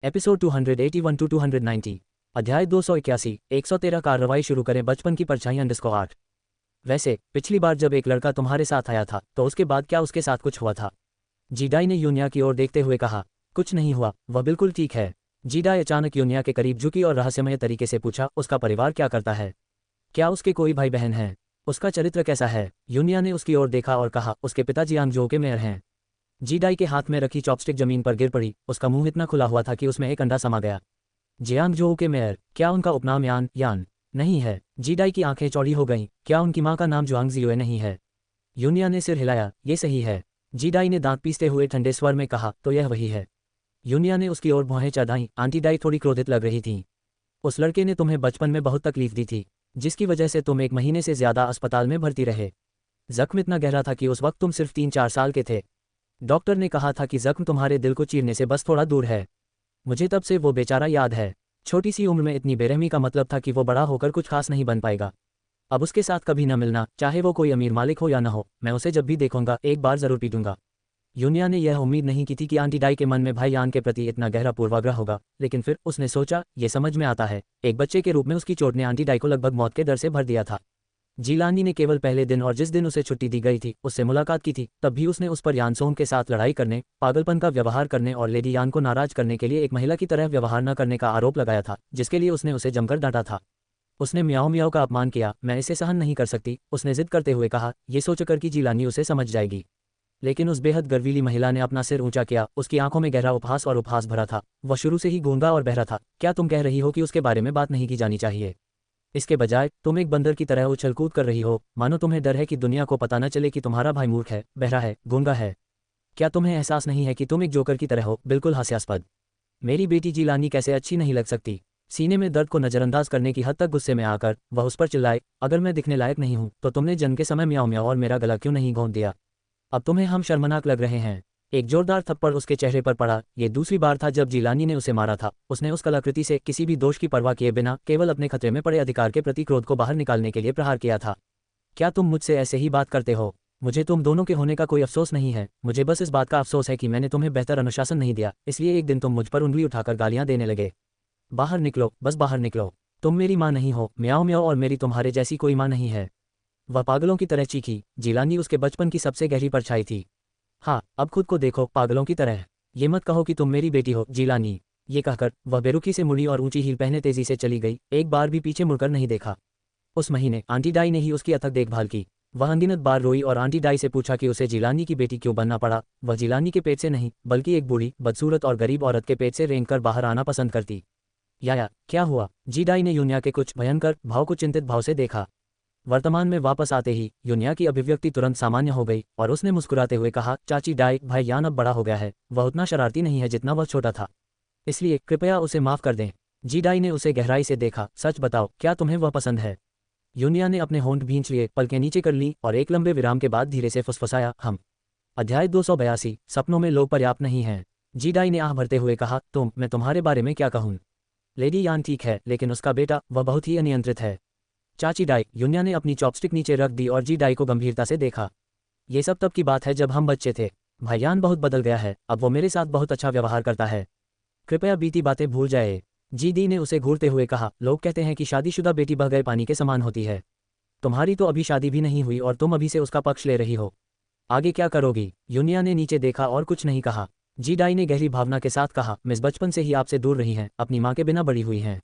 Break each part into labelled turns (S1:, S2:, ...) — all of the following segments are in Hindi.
S1: Episode 281 to 290। अध्याय 281 113 कार्रवाई शुरू करें बचपन की परछाई _8। वैसे पिछली बार जब एक लड़का तुम्हारे साथ आया था तो उसके बाद क्या उसके साथ कुछ हुआ था? जीडाई ने यूनिया की ओर देखते हुए कहा। कुछ नहीं हुआ, वह बिल्कुल ठीक है। जीडाई अचानक यूनिया के करीब झुकी और रहस्यमय तरीके से पूछा, उसका परिवार क्या करता है? क्या उसके कोई भाई बहन हैं? उसका चरित्र कैसा है? यूनिया ने उसकी ओर देखा और कहा, उसके पिताजी आंगजो के मेयर हैं। जीडाई के हाथ में रखी चॉपस्टिक जमीन पर गिर पड़ी। उसका मुंह इतना खुला हुआ था कि उसमें एक अंडा समा गया। जियांगजोऊ के मेयर? क्या उनका उपनाम यान नहीं है? जीडाई की आंखें चौड़ी हो गईं। क्या उनकी मां का नाम जुआंगजियोए नहीं है? यूनिया ने सिर हिलाया। ये सही है। जीडाई ने दांत पीसते हुए ठंडे स्वर में कहा, तो यह वही है। यूनिया ने उसकी ओर भौहें चढ़ाईं। आंटी डाई थोड़ी क्रोधित लग रही थीं। उस लड़के ने तुम्हें बचपन में बहुत तकलीफ दी थी, जिसकी वजह से तुम 1 महीने से ज्यादा अस्पताल में भर्ती रहे। जख्म इतना गहरा था कि उस वक्त तुम सिर्फ 3-4 साल के थे। डॉक्टर ने कहा था कि जख्म तुम्हारे दिल को चीरने से बस थोड़ा दूर है। मुझे तब से वो बेचारा याद है। छोटी सी उम्र में इतनी बेरहमी का मतलब था कि वो बड़ा होकर कुछ खास नहीं बन पाएगा। अब उसके साथ कभी न मिलना, चाहे वो कोई अमीर मालिक हो या न हो। मैं उसे जब भी देखूंगा एक बार जरूर पीटूंगा। यूनिया ने यह उम्मीद नहीं की थी कि आंटी डाई के मन में भाई यान के प्रति इतना गहरा पूर्वाग्रह होगा, लेकिन फिर उसने सोचा, ये समझ में आता है। एक बच्चे के रूप में उसकी चोट ने आंटी डाई को लगभग मौत के डर से भर दिया था। जीलानी ने केवल पहले दिन और जिस दिन उसे छुट्टी दी गई थी उससे मुलाकात की थी, तब भी उसने उस पर यानसोंग के साथ लड़ाई करने, पागलपन का व्यवहार करने और लेडी यान को नाराज करने के लिए एक महिला की तरह व्यवहार न करने का आरोप लगाया था, जिसके लिए उसने उसे जमकर डांटा था। उसने म्याओ म्याओ का अपमान किया। मैं इसे सहन नहीं कर सकती, उसने जिद करते हुए कहा, ये सोचकर कि जीलानी उसे समझ जाएगी। लेकिन उस बेहद गर्वीली महिला ने अपना सिर ऊंचा किया। उसकी आंखों में गहरा उपहास और उपहास भरा था। वह शुरू से ही गूंगा और बहरा था। क्या तुम कह रही हो कि उसके बारे में बात नहीं की जानी चाहिए? इसके बजाय तुम एक बंदर की तरह उछलकूद कर रही हो, मानो तुम्हें डर है कि दुनिया को पता न चले कि तुम्हारा भाई मूर्ख है, बहरा है, गूंगा है। क्या तुम्हें एहसास नहीं है कि तुम एक जोकर की तरह हो, बिल्कुल हास्यास्पद? मेरी बेटी जीलानी कैसे अच्छी नहीं लग सकती? सीने में दर्द को नजरअंदाज करने की हद तक गुस्से में आकर वह उस पर चिल्लाए, अगर मैं दिखने लायक नहीं हूं तो तुमने जन्म के समय म्याओ म्याओ और मेरा गला क्यों नहीं घोंट दिया? अब तुम्हें हम शर्मनाक लग रहे हैं। एक जोरदार थप्पड़ उसके चेहरे पर पड़ा। ये दूसरी बार था जब जीलानी ने उसे मारा था। उसने उस कलाकृति से किसी भी दोष की परवाह किए बिना केवल अपने खतरे में पड़े अधिकार के प्रति क्रोध को बाहर निकालने के लिए प्रहार किया था। क्या तुम मुझसे ऐसे ही बात करते हो? मुझे तुम दोनों के होने का कोई अफसोस नहीं है। मुझे बस इस बात का अफसोस है कि मैंने तुम्हें बेहतर अनुशासन नहीं दिया, इसलिए एक दिन तुम मुझ पर उंगली उठाकर गालियां देने लगे। बाहर निकलो, बस बाहर निकलो। तुम मेरी माँ नहीं हो, म्याओ म्याओ, और मेरी तुम्हारे जैसी कोई माँ नहीं है। वह पागलों की तरह चीखी। जीलानी उसके बचपन की सबसे गहरी परछाई थी। हाँ, अब खुद को देखो पागलों की तरह। ये मत कहो कि तुम मेरी बेटी हो, जीलानी। ये कहकर वह बेरुखी से मुड़ी और ऊंची हील पहने तेजी से चली गई। एक बार भी पीछे मुड़कर नहीं देखा। उस महीने आंटी डाई ने ही उसकी अथक देखभाल की। वह अनगिनत बार रोई और आंटी डाई से पूछा कि उसे जीलानी की बेटी क्यों बनना पड़ा। वह जीलानी के पेट से नहीं, बल्कि एक बूढ़ी, बदसूरत और गरीब औरत के पेट से रेंगकर बाहर आना पसंद करती। या क्या हुआ? जीडाई ने यूनिया के कुछ भयंकर भाव को चिंतित भाव से देखा। वर्तमान में वापस आते ही यूनिया की अभिव्यक्ति तुरंत सामान्य हो गई और उसने मुस्कुराते हुए कहा, चाची डाई, भाई यान अब बड़ा हो गया है। वह उतना शरारती नहीं है जितना वह छोटा था, इसलिए कृपया उसे माफ कर दें। जीडाई ने उसे गहराई से देखा। सच बताओ, क्या तुम्हें वह पसंद है? यूनिया ने अपने होंठ भींच लिए, पलकें नीचे कर ली और एक लंबे विराम के बाद धीरे से फुसफुसाया, हम। अध्याय 282 सपनों में लोग पर्याप्त नहीं हैं। जीडाई ने आह भरते हुए कहा, मैं तुम्हारे बारे में क्या कहूँ? लेडी यान ठीक है, लेकिन उसका बेटा, वह बहुत ही अनियंत्रित है। चाची डाई। यूनिया ने अपनी चॉपस्टिक नीचे रख दी और जी डाई को गंभीरता से देखा। ये सब तब की बात है जब हम बच्चे थे। भाईयान बहुत बदल गया है, अब वो मेरे साथ बहुत अच्छा व्यवहार करता है। कृपया बीती बातें भूल जाए। जी डी ने उसे घूरते हुए कहा, लोग कहते हैं कि शादीशुदा बेटी बह गए पानी के समान होती है। तुम्हारी तो अभी शादी भी नहीं हुई और तुम अभी से उसका पक्ष ले रही हो। आगे क्या करोगी? यूनिया ने नीचे देखा और कुछ नहीं कहा। जी डाई ने गहरी भावना के साथ कहा, मिस बचपन से ही आपसे दूर रही हैं, अपनी माँ के बिना बड़ी हुई हैं।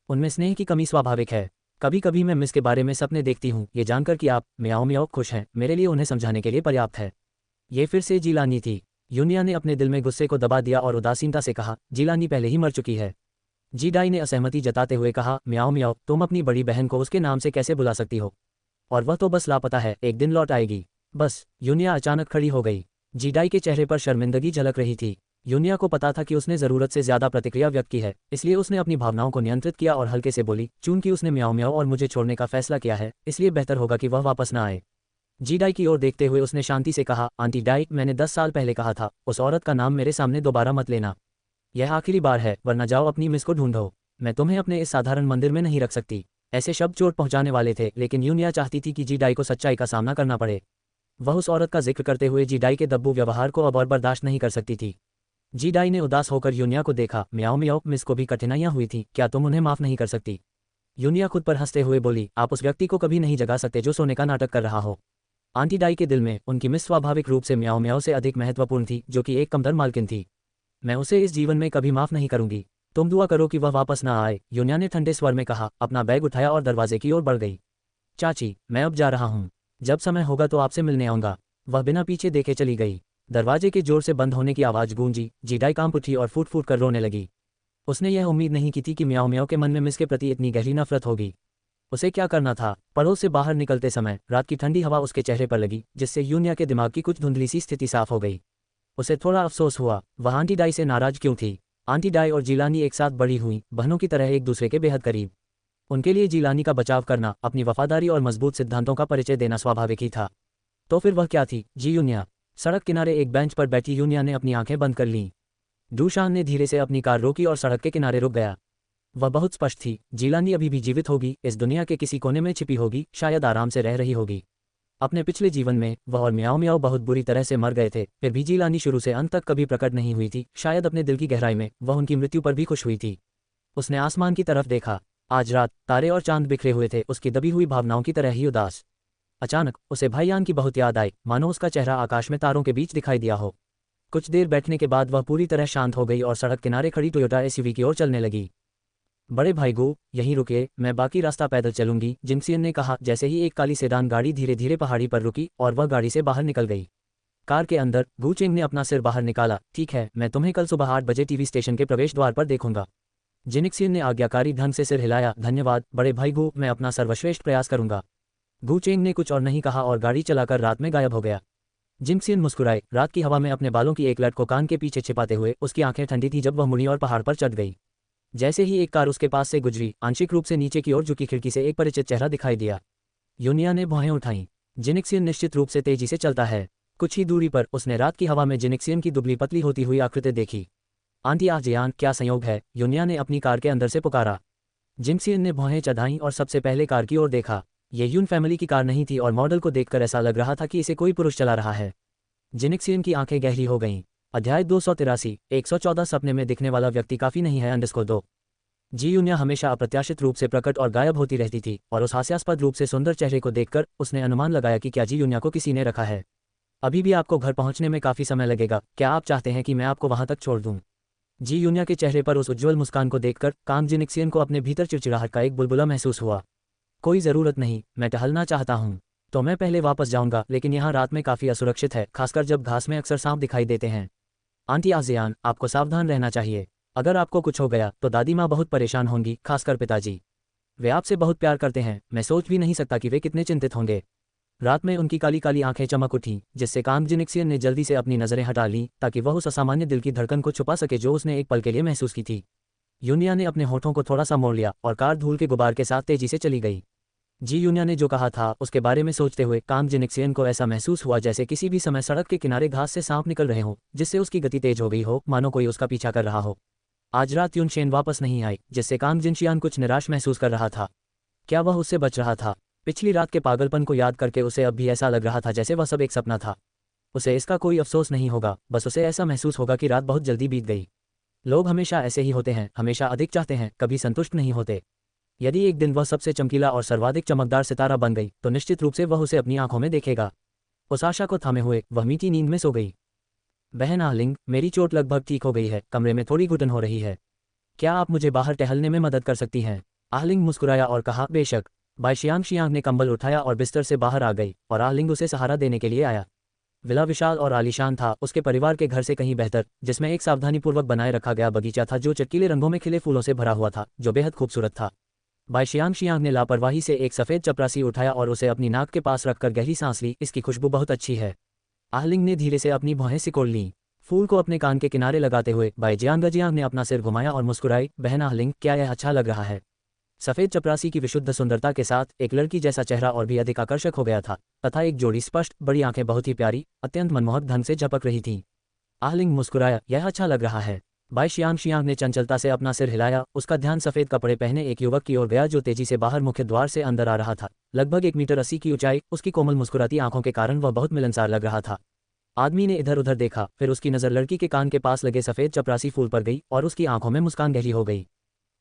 S1: उनमें स्नेह की कमी स्वाभाविक है। कभी कभी मैं मिस के बारे में सपने देखती हूँ। ये जानकर कि आप म्याओ म्याओ खुश हैं, मेरे लिए उन्हें समझाने के लिए पर्याप्त है। ये फिर से जीलानी थी। यूनिया ने अपने दिल में गुस्से को दबा दिया और उदासीनता से कहा, जीलानी पहले ही मर चुकी है। जीडाई ने असहमति जताते हुए कहा, म्याओ म्याओ, तुम अपनी बड़ी बहन को उसके नाम से कैसे बुला सकती हो? और वह तो बस लापता है, एक दिन लौट आएगी। बस। यूनिया अचानक खड़ी हो गई। जीडाई के चेहरे पर शर्मिंदगी झलक रही थी। यूनिया को पता था कि उसने जरूरत से ज्यादा प्रतिक्रिया व्यक्त की है, इसलिए उसने अपनी भावनाओं को नियंत्रित किया और हल्के से बोली, चूंकि उसने म्याओ म्याओ और मुझे छोड़ने का फैसला किया है, इसलिए बेहतर होगा कि वह वापस न आए। जीडाई की ओर देखते हुए उसने शांति से कहा, आंटी डाई, मैंने 10 साल पहले कहा था, उस औरत का नाम मेरे सामने दोबारा मत लेना। यह आखिरी बार है, वरना जाओ अपनी मिस को ढूंढो। मैं तुम्हें अपने इस साधारण मंदिर में नहीं रख सकती। ऐसे शब्द चोट पहुंचाने वाले थे, लेकिन यूनिया चाहती थी कि जीडाई को सच्चाई का सामना करना पड़े। वह उस औरत का जिक्र करते हुए जीडाई के दब्बू व्यवहार को अब और बर्दाश्त नहीं कर सकती थी। जी डाई ने उदास होकर यूनिया को देखा। म्याओ म्याओ, मिस को भी कठिनाइयां हुई थी, क्या तुम उन्हें माफ नहीं कर सकती? यूनिया खुद पर हंसते हुए बोली, आप उस व्यक्ति को कभी नहीं जगा सकते जो सोने का नाटक कर रहा हो। आंटी डाई के दिल में उनकी मिस स्वाभाविक रूप से म्याओ म्याओ से अधिक महत्वपूर्ण थी, जो कि एक कमतर मालकिन थी। मैं उसे इस जीवन में कभी माफ नहीं करूंगी। तुम दुआ करो कि वह वापस ना आए, यूनिया ने ठंडे स्वर में कहा, अपना बैग उठाया और दरवाजे की ओर बढ़ गई। चाची, मैं अब जा रहा हूँ। जब समय होगा तो आपसे मिलने आऊंगा। वह बिना पीछे देखे चली गई। दरवाजे के जोर से बंद होने की आवाज़ गूंजी। जीडाई कांप उठी और फूट फूट कर रोने लगी। उसने यह उम्मीद नहीं की थी कि म्याओ म्याओ के मन में मिस के प्रति इतनी गहरी नफरत होगी। उसे क्या करना था? पड़ोस से बाहर निकलते समय रात की ठंडी हवा उसके चेहरे पर लगी, जिससे यूनिया के दिमाग की कुछ धुंधली सी स्थिति साफ हो गई। उसे थोड़ा अफसोस हुआ, वह आंटी डाई से नाराज क्यों थी। आंटी डाई और जीलानी एक साथ बड़ी हुई, बहनों की तरह एक दूसरे के बेहद करीब। उनके लिए जीलानी का बचाव करना, अपनी वफादारी और मजबूत सिद्धांतों का परिचय देना स्वाभाविक ही था। तो फिर वह क्या थी? जी यूनिया। सड़क किनारे एक बेंच पर बैठी यूनिया ने अपनी आंखें बंद कर लीं। डूशान ने धीरे से अपनी कार रोकी और सड़क के किनारे रुक गया। वह बहुत स्पष्ट थी, जीलानी अभी भी जीवित होगी, इस दुनिया के किसी कोने में छिपी होगी, शायद आराम से रह रही होगी। अपने पिछले जीवन में वह और म्याओ म्याओ बहुत बुरी तरह से मर गए थे, फिर भी जीलानी शुरू से अंत तक कभी प्रकट नहीं हुई थी। शायद अपने दिल की गहराई में वह उनकी मृत्यु पर भी खुश हुई थी। उसने आसमान की तरफ देखा। आज रात तारे और चांद बिखरे हुए थे, उसकी दबी हुई भावनाओं की तरह ही उदास। अचानक उसे भाईयान की बहुत याद आई, मानो उसका चेहरा आकाश में तारों के बीच दिखाई दिया हो। कुछ देर बैठने के बाद वह पूरी तरह शांत हो गई और सड़क किनारे खड़ी टोयोटा एसयूवी की ओर चलने लगी। बड़े भाई गो, यहीं रुके, मैं बाकी रास्ता पैदल चलूंगी, जिंगसियन ने कहा जैसे ही एक काली सेडान गाड़ी धीरे धीरे पहाड़ी पर रुकी और वह गाड़ी से बाहर निकल गई। कार के अंदर गू चेंग ने अपना सिर बाहर निकाला। ठीक है, मैं तुम्हें कल सुबह 8 बजे टीवी स्टेशन के प्रवेश द्वार पर देखूंगा। जिनिक्सियन ने आज्ञाकारी ढंग से सिर हिलाया। धन्यवाद बड़े भाई गो, मैं अपना सर्वश्रेष्ठ प्रयास करूंगा। गू चेंग ने कुछ और नहीं कहा और गाड़ी चलाकर रात में गायब हो गया। जिंगसियन मुस्कुराए। रात की हवा में अपने बालों की एक लट को कान के पीछे छिपाते हुए उसकी आंखें ठंडी थी जब वह मुड़ी और पहाड़ पर चढ़ गई। जैसे ही एक कार उसके पास से गुजरी, आंशिक रूप से नीचे की ओर झुकी खिड़की से एक परिचित चेहरा दिखाई दिया। यूनिया ने भौहें उठाईं। जिनिक्सियन निश्चित रूप से तेजी से चलता है। कुछ ही दूरी पर उसने रात की हवा में जिनिक्सियन की दुबली पतली होती हुई आकृति देखी। आंटी आजियान, क्या संयोग है? यूनिया ने अपनी कार के अंदर से पुकारा। जिनिक्सियन ने भौहें चढ़ाईं और सबसे पहले कार की ओर देखा। ये यून फैमिली की कार नहीं थी और मॉडल को देखकर ऐसा लग रहा था कि इसे कोई पुरुष चला रहा है। जिनिक्सियन की आंखें गहरी हो गईं। अध्याय 283, 114 सपने में दिखने वाला व्यक्ति काफी नहीं है _2। जी यूनिया हमेशा अप्रत्याशित रूप से प्रकट और गायब होती रहती थी और उस हास्यास्पद रूप से सुंदर चेहरे को देखकर उसने अनुमान लगाया कि क्या जी यूनिया को किसी ने रखा है। अभी भी आपको घर पहुंचने में काफी समय लगेगा, क्या आप चाहते हैं कि मैं आपको वहां तक छोड़ दूं? जी यूनिया के चेहरे पर उस उज्ज्वल मुस्कान को देखकर कांग जिनिक्सियन को अपने भीतर चिड़चिड़ाहट का एक बुलबुला महसूस हुआ। कोई ज़रूरत नहीं, मैं टहलना चाहता हूँ। तो मैं पहले वापस जाऊंगा, लेकिन यहाँ रात में काफ़ी असुरक्षित है, खासकर जब घास में अक्सर सांप दिखाई देते हैं। आंटी आजियान, आपको सावधान रहना चाहिए। अगर आपको कुछ हो गया तो दादी माँ बहुत परेशान होंगी, खासकर पिताजी। वे आपसे बहुत प्यार करते हैं, मैं सोच भी नहीं सकता कि वे कितने चिंतित होंगे। रात में उनकी काली काली आंखें चमक उठीं, जिससे कांग जिनिक्सियन ने जल्दी से अपनी नज़रें हटा लीं ताकि वह उस असामान्य दिल की धड़कन को छुपा सके जो उसने एक पल के लिए महसूस की थी। यूनिया ने अपने होठों को थोड़ा सा मोड़ लिया और कार धूल के गुबार के साथ तेजी से चली गई। जी यूनिया ने जो कहा था उसके बारे में सोचते हुए कांग जिनिक्सियन को ऐसा महसूस हुआ जैसे किसी भी समय सड़क के किनारे घास से सांप निकल रहे हों, जिससे उसकी गति तेज हो गई हो, मानो कोई उसका पीछा कर रहा हो। आज रात यूनशेन वापस नहीं आई, जिससे कांग जिनशियान कुछ निराश महसूस कर रहा था। क्या वह उससे बच रहा था? पिछली रात के पागलपन को याद करके उसे अब भी ऐसा लग रहा था जैसे वह सब एक सपना था। उसे इसका कोई अफसोस नहीं होगा, बस उसे ऐसा महसूस होगा कि रात बहुत जल्दी बीत गई। लोग हमेशा ऐसे ही होते हैं, हमेशा अधिक चाहते हैं, कभी संतुष्ट नहीं होते। यदि एक दिन वह सबसे चमकीला और सर्वाधिक चमकदार सितारा बन गई तो निश्चित रूप से वह उसे अपनी आंखों में देखेगा। उस आशा को थामे हुए वह मीठी नींद में सो गई। बहन आहलिंग, मेरी चोट लगभग ठीक हो गई है, कमरे में थोड़ी घुटन हो रही है। क्या आप मुझे बाहर टहलने में मदद कर सकती हैं? आहलिंग मुस्कुराया और कहा, बेशक। बाई शियांग शियांग ने कंबल उठाया और बिस्तर से बाहर आ गई और आहलिंग उसे सहारा देने के लिए आया। विला विशाल और आलीशान था, उसके परिवार के घर से कहीं बेहतर, जिसमें एक सावधानीपूर्वक बनाए रखा गया बगीचा था जो चटकीले रंगों में खिले फूलों से भरा हुआ था, जो बेहद खूबसूरत था। बाई शियांग शियांग ने लापरवाही से एक सफ़ेद चपरासी उठाया और उसे अपनी नाक के पास रखकर गहरी सांस ली। इसकी खुशबू बहुत अच्छी है। आहलिंग ने धीरे से अपनी भौहें सिकोड़ लीं। फूल को अपने कान के किनारे लगाते हुए बाई जियांग ने अपना सिर घुमाया और मुस्कुराई। बहन आहलिंग, क्या यह अच्छा लग रहा है? सफ़ेद चपरासी की विशुद्ध सुंदरता के साथ एक लड़की जैसा चेहरा और भी अधिक आकर्षक हो गया था, तथा एक जोड़ी स्पष्ट बड़ी आंखें बहुत ही प्यारी, अत्यंत मनमोहक ढंग से झपक रही थीं। आहलिंग मुस्कुराया, यह अच्छा लग रहा है। बाई शियांग शियांग ने चंचलता से अपना सिर हिलाया। उसका ध्यान सफ़ेद कपड़े पहने एक युवक की ओर गया जो तेजी से बाहर मुख्य द्वार से अंदर आ रहा था। लगभग 1 मीटर 80 की ऊंचाई, उसकी कोमल मुस्कुराती आंखों के कारण वह बहुत मिलनसार लग रहा था। आदमी ने इधर उधर देखा, फिर उसकी नज़र लड़की के कान के पास लगे सफ़ेद चपरासी फूल पर गई और उसकी आंखों में मुस्कान गहरी हो गई।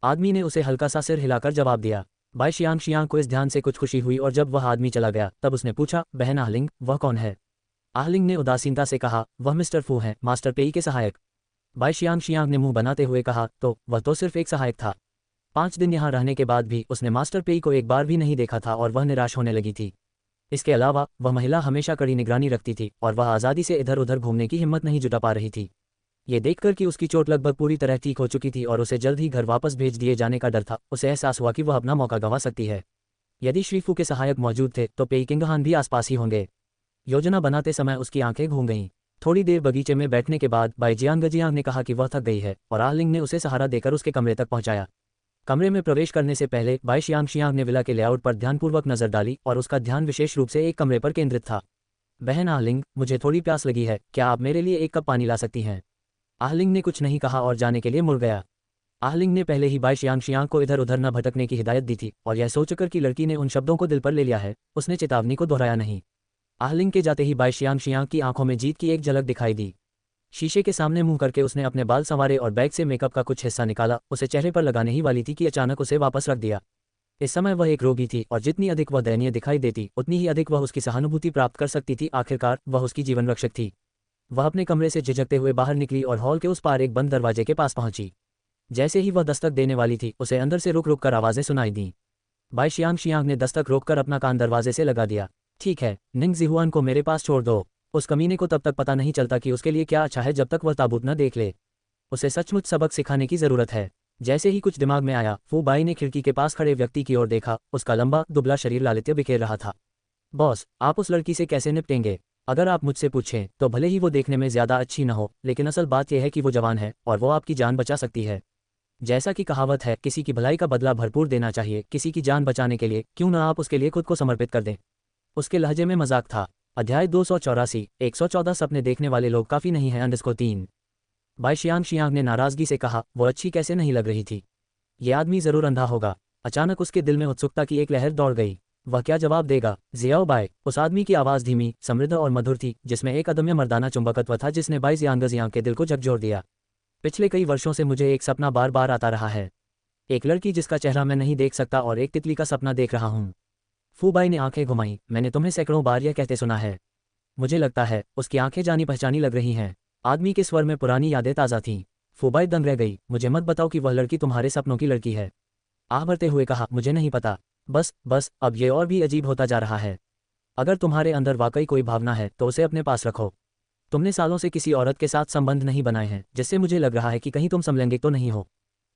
S1: आदमी ने उसे हल्का सा सिर हिलाकर जवाब दिया। बाई शियांग को इस ध्यान से कुछ खुशी हुई और जब वह आदमी चला गया तब उसने पूछा, बहन आहलिंग, वह कौन है? आहलिंग ने उदासीनता से कहा, वह मिस्टर फू हैं, मास्टर पेई के सहायक। बाई शियांग ने मुंह बनाते हुए कहा, तो वह तो सिर्फ एक सहायक था। 5 दिन यहाँ रहने के बाद भी उसने मास्टर पेई को एक बार भी नहीं देखा था और वह निराश होने लगी थी। इसके अलावा वह महिला हमेशा कड़ी निगरानी रखती थी और वह आज़ादी से इधर उधर घूमने की हिम्मत नहीं जुटा पा रही थी। ये देखकर कि उसकी चोट लगभग पूरी तरह ठीक हो चुकी थी और उसे जल्द ही घर वापस भेज दिए जाने का डर था, उसे एहसास हुआ कि वह अपना मौका गंवा सकती है। यदि श्रीफू के सहायक मौजूद थे तो पेई किंगहान भी आसपास ही होंगे। योजना बनाते समय उसकी आंखें घूम गईं। थोड़ी देर बगीचे में बैठने के बाद बाई जियांग ने कहा कि वह थक गई है और आहलिंग ने उसे सहारा देकर उसके कमरे तक पहुंचाया। कमरे में प्रवेश करने से पहले बाई शियांग ने विला के लेआउट पर ध्यानपूर्वक नजर डाली और उसका ध्यान विशेष रूप से एक कमरे पर केंद्रित था। बहन आहलिंग, मुझे थोड़ी प्यास लगी है, क्या आप मेरे लिए एक कप पानी ला सकती हैं? आहलिंग ने कुछ नहीं कहा और जाने के लिए मुड़ गया। आहलिंग ने पहले ही बाई शियांग को इधर उधर न भटकने की हिदायत दी थी और यह सोचकर कि लड़की ने उन शब्दों को दिल पर ले लिया है, उसने चेतावनी को दोहराया नहीं। आहलिंग के जाते ही बाई शियांग की आंखों में जीत की एक झलक दिखाई दी। शीशे के सामने मुंह करके उसने अपने बाल संवारे और बैग से मेकअप का कुछ हिस्सा निकाला, उसे चेहरे पर लगाने ही वाली थी कि अचानक उसे वापस रख दिया। इस समय वह एक रोगी थी और जितनी अधिक वह दयनीय दिखाई देती उतनी ही अधिक वह उसकी सहानुभूति प्राप्त कर सकती थी। आखिरकार वह उसकी जीवन रक्षक थी। वह अपने कमरे से झिझकते हुए बाहर निकली और हॉल के उस पार एक बंद दरवाजे के पास पहुंची। जैसे ही वह दस्तक देने वाली थी उसे अंदर से रुक रुक कर आवाजें सुनाई दी। बाई शियांग ने दस्तक रोककर अपना कान दरवाजे से लगा दिया। ठीक है, निंग जिहुआन को मेरे पास छोड़ दो। उस कमीने को तब तक पता नहीं चलता कि उसके लिए क्या अच्छा है जब तक वह ताबूत न देख ले। उसे सचमुच सबक सिखाने की जरूरत है। जैसे ही कुछ दिमाग में आया, फू बाई ने खिड़की के पास खड़े व्यक्ति की ओर देखा। उसका लंबा दुबला शरीर लालित्य बिखेर रहा था। बॉस, आप उस लड़की से कैसे निपटेंगे? अगर आप मुझसे पूछें तो भले ही वो देखने में ज्यादा अच्छी न हो, लेकिन असल बात यह है कि वो जवान है और वो आपकी जान बचा सकती है। जैसा कि कहावत है, किसी की भलाई का बदला भरपूर देना चाहिए। किसी की जान बचाने के लिए क्यों न आप उसके लिए खुद को समर्पित कर दें। उसके लहजे में मजाक था। अध्याय 284, 114 सपने देखने वाले लोग काफी नहीं हैं। 3 बाई शियांग ने नाराजगी से कहा, वो अच्छी कैसे नहीं लग रही थी? ये आदमी जरूर अंधा होगा। अचानक उसके दिल में उत्सुकता की एक लहर दौड़ गई। वह क्या जवाब देगा? जियाओ बाई। उस आदमी की आवाज़ धीमी, समृद्ध और मधुर थी, जिसमें एक अदम्य मर्दाना चुंबकत्व था जिसने बाई जियांग के दिल को झकझोर दिया। पिछले कई वर्षों से मुझे एक सपना बार बार आता रहा है। एक लड़की जिसका चेहरा मैं नहीं देख सकता और एक तितली का सपना देख रहा हूँ। फूबाई ने आंखें घुमाई। मैंने तुम्हें सैकड़ों बार यह कहते सुना है। मुझे लगता है उसकी आंखें जानी पहचानी लग रही हैं। आदमी के स्वर में पुरानी यादें ताज़ा थीं। फूबाई दंग रह गई। मुझे मत बताओ कि वह लड़की तुम्हारे सपनों की लड़की है। आह भरते हुए कहा, मुझे नहीं पता। बस अब ये और भी अजीब होता जा रहा है। अगर तुम्हारे अंदर वाकई कोई भावना है तो उसे अपने पास रखो। तुमने सालों से किसी औरत के साथ संबंध नहीं बनाए हैं, जिससे मुझे लग रहा है कि कहीं तुम समलैंगिक तो नहीं हो।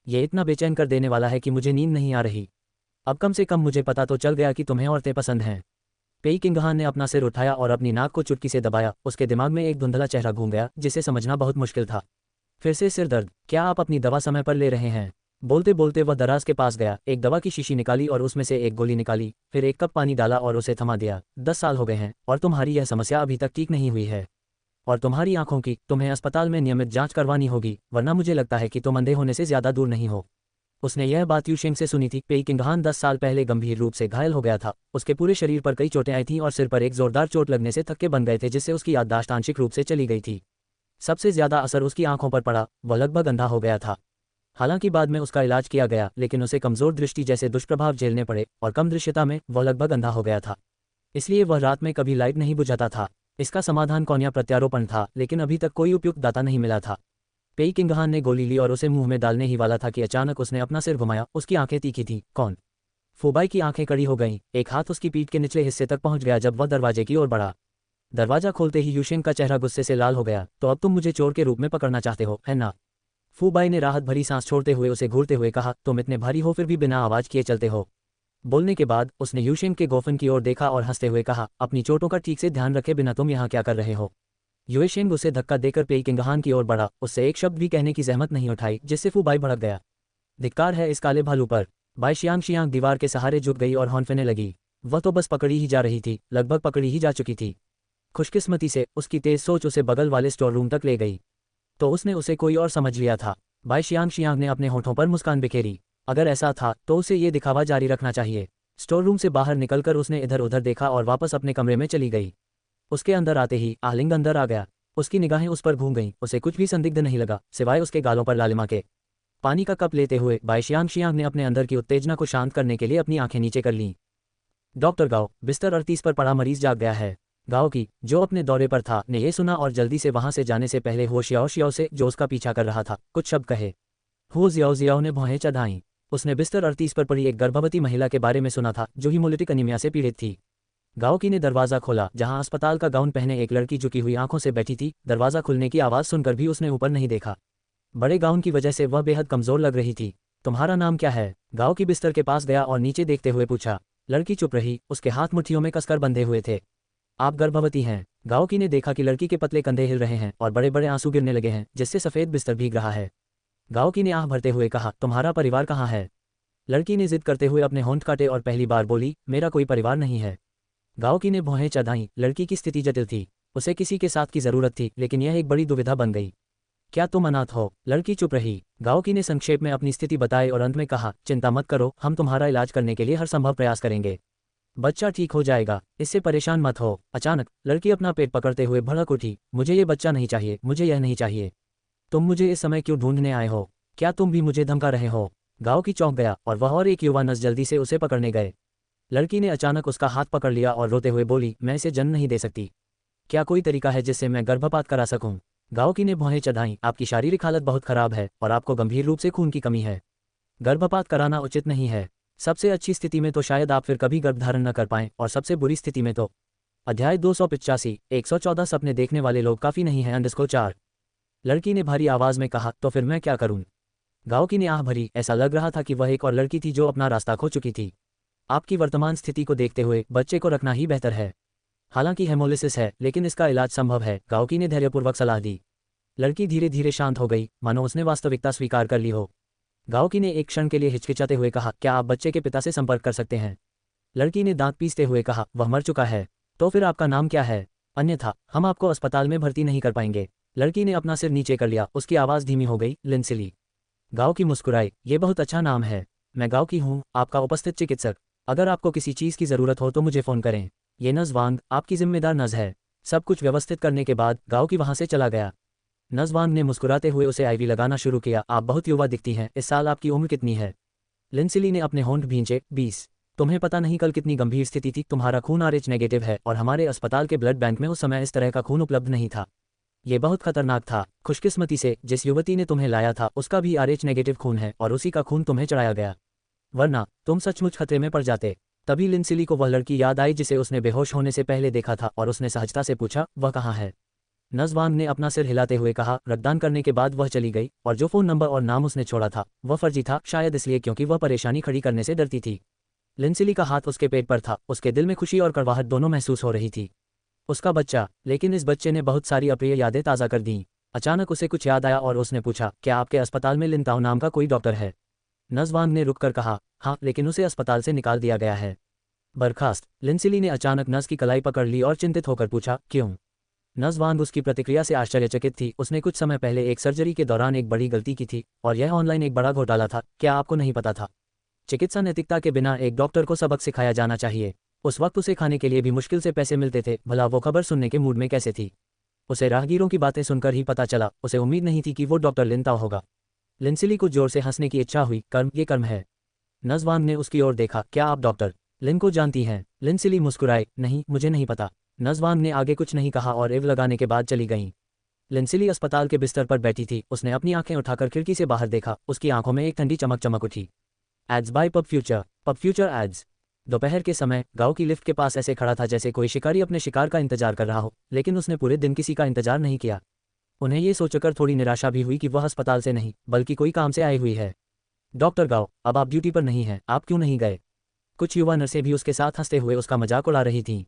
S1: ये इतना बेचैन कर देने वाला है कि मुझे नींद नहीं आ रही। अब कम से कम मुझे पता तो चल गया कि तुम्हें औरतें पसंद हैं। पेई किंगहान ने अपना सिर उठाया और अपनी नाक को चुटकी से दबाया। उसके दिमाग में एक धुंधला चेहरा घूम गया जिसे समझना बहुत मुश्किल था। फिर से सिर दर्द? क्या आप अपनी दवा समय पर ले रहे हैं? बोलते बोलते वह दराज के पास गया, एक दवा की शीशी निकाली और उसमें से एक गोली निकाली, फिर एक कप पानी डाला और उसे थमा दिया। 10 साल हो गए हैं और तुम्हारी यह समस्या अभी तक ठीक नहीं हुई है। और तुम्हारी आंखों की तुम्हें अस्पताल में नियमित जांच करवानी होगी, वरना मुझे लगता है कि तुम अंधे होने से ज्यादा दूर नहीं हो। उसने यह बात यूशेंग से सुनी थी। पेई किंगहान 10 साल पहले गंभीर रूप से घायल हो गया था। उसके पूरे शरीर पर कई चोटें आई थीं और सिर पर एक जोरदार चोट लगने से थक्के बन गए थे, जिससे उसकी याददाश्त आंशिक रूप से चली गई थी। सबसे ज्यादा असर उसकी आंखों पर पड़ा। वह लगभग अंधा हो गया था। हालांकि बाद में उसका इलाज किया गया, लेकिन उसे कमजोर दृष्टि जैसे दुष्प्रभाव झेलने पड़े और कम दृश्यता में वह लगभग अंधा हो गया था। इसलिए वह रात में कभी लाइट नहीं बुझाता था। इसका समाधान कौन प्रत्यारोपण था, लेकिन अभी तक कोई उपयुक्त दाता नहीं मिला था। पेई किंगहान ने गोली ली और उसे मुंह में डालने ही वाला था कि अचानक उसने अपना सिर घुमाया। उसकी आंखें तीखी थीं। कौन? फूबाई की आंखें कड़ी हो गईं। एक हाथ उसकी पीठ के निचले हिस्से तक पहुंच गया जब वह दरवाजे की ओर बढ़ा। दरवाजा खोलते ही यूशेंग का चेहरा गुस्से से लाल हो गया। तो अब तुम मुझे चोर के रूप में पकड़ना चाहते हो, है ना? फूबाई ने राहत भरी सांस छोड़ते हुए उसे घूरते हुए कहा, तुम इतने भारी हो फिर भी बिना आवाज किए चलते हो। बोलने के बाद उसने यूशेंग के गोफन की ओर देखा और हंसते हुए कहा, अपनी चोटों का ठीक से ध्यान रखे बिना तुम यहाँ क्या कर रहे हो? यूशेंग उसे धक्का देकर पेई किंगहान की ओर बढ़ा। उससे एक शब्द भी कहने की जहमत नहीं उठाई, जिससे फूबाई भड़क गया। धिक्कार है इस काले भालू पर। बाई शियांग दीवार के सहारे झुक गई और हौंफने लगी। वह तो बस पकड़ी ही जा रही थी, लगभग पकड़ी ही जा चुकी थी। खुशकिस्मती से उसकी तेज सोच उसे बगल वाले स्टोर रूम तक ले गई। तो उसने उसे कोई और समझ लिया था। बाई शियांग ने अपने होठों पर मुस्कान बिखेरी। अगर ऐसा था तो उसे ये दिखावा जारी रखना चाहिए। स्टोर रूम से बाहर निकलकर उसने इधर उधर देखा और वापस अपने कमरे में चली गई। उसके अंदर आते ही आलिंग अंदर आ गया। उसकी निगाहें उस पर घूम गईं, उसे कुछ भी संदिग्ध नहीं लगा सिवाय उसके गालों पर लालिमा के। पानी का कप लेते हुए बाई शियांग ने अपने अंदर की उत्तेजना को शांत करने के लिए अपनी आंखें नीचे कर लीं। डॉक्टर गाओ, बिस्तर 38 पर पड़ा मरीज जाग गया है। गाओ की, जो अपने दौरे पर था, ने यह सुना और जल्दी से वहां से जाने से पहले हुओ शियाओ से, जो उसका पीछा कर रहा था, कुछ शब्द कहे। हुओ जियाओ ने भौहें चढ़ाईं। उसने बिस्तर 38 पर पड़ी एक गर्भवती महिला के बारे में सुना था जो हीमोलिटिक अनीमिया से पीड़ित थी। गाओ की ने दरवाज़ा खोला, जहां अस्पताल का गाउन पहने एक लड़की झुकी हुई आंखों से बैठी थी। दरवाज़ा खुलने की आवाज़ सुनकर भी उसने ऊपर नहीं देखा। बड़े गाउन की वजह से वह बेहद कमज़ोर लग रही थी। तुम्हारा नाम क्या है? गाओ की बिस्तर के पास गया और नीचे देखते हुए पूछा। लड़की चुप रही, उसके हाथ मुट्ठियों में कसकर बंधे हुए थे। आप गर्भवती हैं? गाओ की ने देखा कि लड़की के पतले कंधे हिल रहे हैं और बड़े बड़े आंसू गिरने लगे हैं, जिससे सफ़ेद बिस्तर भीग रहा है। गाओ की ने आह भरते हुए कहा, तुम्हारा परिवार कहाँ है? लड़की ने जिद करते हुए अपने होंठ काटे और पहली बार बोली, मेरा कोई परिवार नहीं है। गाओ की ने भौहें चढ़ाईं। लड़की की स्थिति जटिल थी, उसे किसी के साथ की जरूरत थी, लेकिन यह एक बड़ी दुविधा बन गई। क्या तुम अनाथ हो? लड़की चुप रही। गाओ की ने संक्षेप में अपनी स्थिति बताई और अंत में कहा, चिंता मत करो, हम तुम्हारा इलाज करने के लिए हर संभव प्रयास करेंगे। बच्चा ठीक हो जाएगा, इससे परेशान मत हो। अचानक लड़की अपना पेट पकड़ते हुए भड़क उठी, मुझे ये बच्चा नहीं चाहिए, मुझे यह नहीं चाहिए। तुम मुझे इस समय क्यों ढूंढने आए हो? क्या तुम भी मुझे धमका रहे हो? गाओ की चौंक गया और वह और एक युवा नर्स जल्दी से उसे पकड़ने गए। लड़की ने अचानक उसका हाथ पकड़ लिया और रोते हुए बोली, मैं इसे जन्म नहीं दे सकती। क्या कोई तरीका है जिससे मैं गर्भपात करा सकूं? गाओ की ने भौहें चढ़ाईं। आपकी शारीरिक हालत बहुत खराब है और आपको गंभीर रूप से खून की कमी है। गर्भपात कराना उचित नहीं है। सबसे अच्छी स्थिति में तो शायद आप फिर कभी गर्भधारण न कर पाएं, और सबसे बुरी स्थिति में तो। अध्याय 285 114 सपने देखने वाले लोग काफ़ी नहीं हैं _4। लड़की ने भारी आवाज़ में कहा, तो फिर मैं क्या करूं? गाओ की ने आह भरी। ऐसा लग रहा था कि वह एक और लड़की थी जो अपना रास्ता खो चुकी थी। आपकी वर्तमान स्थिति को देखते हुए बच्चे को रखना ही बेहतर है। हालांकि हेमोलिसिस है, लेकिन इसका इलाज संभव है। गाओ की ने धैर्यपूर्वक सलाह दी। लड़की धीरे धीरे शांत हो गई, मानो उसने वास्तविकता स्वीकार कर ली हो। गाओ की ने एक क्षण के लिए हिचकिचाते हुए कहा, क्या आप बच्चे के पिता से संपर्क कर सकते हैं? लड़की ने दांत पीसते हुए कहा, वह मर चुका है। तो फिर आपका नाम क्या है? अन्यथा हम आपको अस्पताल में भर्ती नहीं कर पाएंगे। लड़की ने अपना सिर नीचे कर लिया, उसकी आवाज़ धीमी हो गई, लिंसिली। गाओ की मुस्कुराई, ये बहुत अच्छा नाम है। मैं गाओ की हूँ, आपका उपस्थित चिकित्सक। अगर आपको किसी चीज़ की ज़रूरत हो तो मुझे फ़ोन करें। ये नज़ वांग, आपकी जिम्मेदार नज़ है। सब कुछ व्यवस्थित करने के बाद गाओ की वहाँ से चला गया। नज़ वांग ने मुस्कुराते हुए उसे आईवी लगाना शुरू किया। आप बहुत युवा दिखती हैं, इस साल आपकी उम्र कितनी है? लिंसिली ने अपने होंठ भींचे, 20। तुम्हें पता नहीं कल कितनी गंभीर स्थिति थी। तुम्हारा खून RH नेगेटिव है और हमारे अस्पताल के ब्लड बैंक में उस समय इस तरह का खून उपलब्ध नहीं था। ये बहुत खतरनाक था। खुशकिस्मती से जिस युवती ने तुम्हें लाया था उसका भी RH नेगेटिव खून है और उसी का खून तुम्हें चढ़ाया गया, वरना तुम सचमुच खतरे में पड़ जाते। तभी लिंसिली को वह लड़की याद आई जिसे उसने बेहोश होने से पहले देखा था और उसने सहजता से पूछा, वह कहाँ है? नज़ वांग ने अपना सिर हिलाते हुए कहा, रक्तदान करने के बाद वह चली गई और जो फ़ोन नंबर और नाम उसने छोड़ा था वह फर्जी था, शायद इसलिए क्योंकि वह परेशानी खड़ी करने से डरती थी। लिंसिली का हाथ उसके पेट पर था, उसके दिल में खुशी और कड़वाहट दोनों महसूस हो रही थी। उसका बच्चा, लेकिन इस बच्चे ने बहुत सारी अप्रिय यादें ताज़ा कर दीं। अचानक उसे कुछ याद आया और उसने पूछा, क्या आपके अस्पताल में लिन ताओ नाम का कोई डॉक्टर है? नज़ वांग ने रुककर कहा, हाँ, लेकिन उसे अस्पताल से निकाल दिया गया है। बर्खास्त। लिंसिली ने अचानक नज़ की कलाई पकड़ ली और चिंतित होकर पूछा, क्यों? नज़ वांग उसकी प्रतिक्रिया से आश्चर्यचकित थी। उसने कुछ समय पहले एक सर्जरी के दौरान एक बड़ी गलती की थी और यह ऑनलाइन एक बड़ा घोटाला था। क्या आपको नहीं पता था? चिकित्सा नैतिकता के बिना एक डॉक्टर को सबक सिखाया जाना चाहिए। उस वक्त उसे खाने के लिए भी मुश्किल से पैसे मिलते थे। भला वो खबर सुनने के मूड में कैसे थी? उसे राहगीरों की बातें सुनकर ही पता चला। उसे उम्मीद नहीं थी कि वो डॉक्टर लिन ताओ होगा। लिंसिली को जोर से हंसने की इच्छा हुई। कर्म, ये कर्म है। नज़ वांग ने उसकी ओर देखा, क्या आप डॉक्टर लिन को जानती हैं? लिंसिली मुस्कुराई, नहीं, मुझे नहीं पता। नज़ वांग ने आगे कुछ नहीं कहा और इव लगाने के बाद चली गईं। लिंसिली अस्पताल के बिस्तर पर बैठी थी। उसने अपनी आंखें उठाकर खिड़की से बाहर देखा। उसकी आंखों में एक ठंडी चमक चमक उठी। Ads by PubFuture ads. दोपहर के समय गांव की लिफ्ट के पास ऐसे खड़ा था जैसे कोई शिकारी अपने शिकार का इंतजार कर रहा हो, लेकिन उसने पूरे दिन किसी का इंतजार नहीं किया। उन्हें ये सोचकर थोड़ी निराशा भी हुई कि वह अस्पताल से नहीं बल्कि कोई काम से आई हुई है। डॉक्टर गाओ, अब आप ड्यूटी पर नहीं हैं, आप क्यों नहीं गए? कुछ युवा नर्सें भी उसके साथ हंसते हुए उसका मजाक उड़ा रही थीं।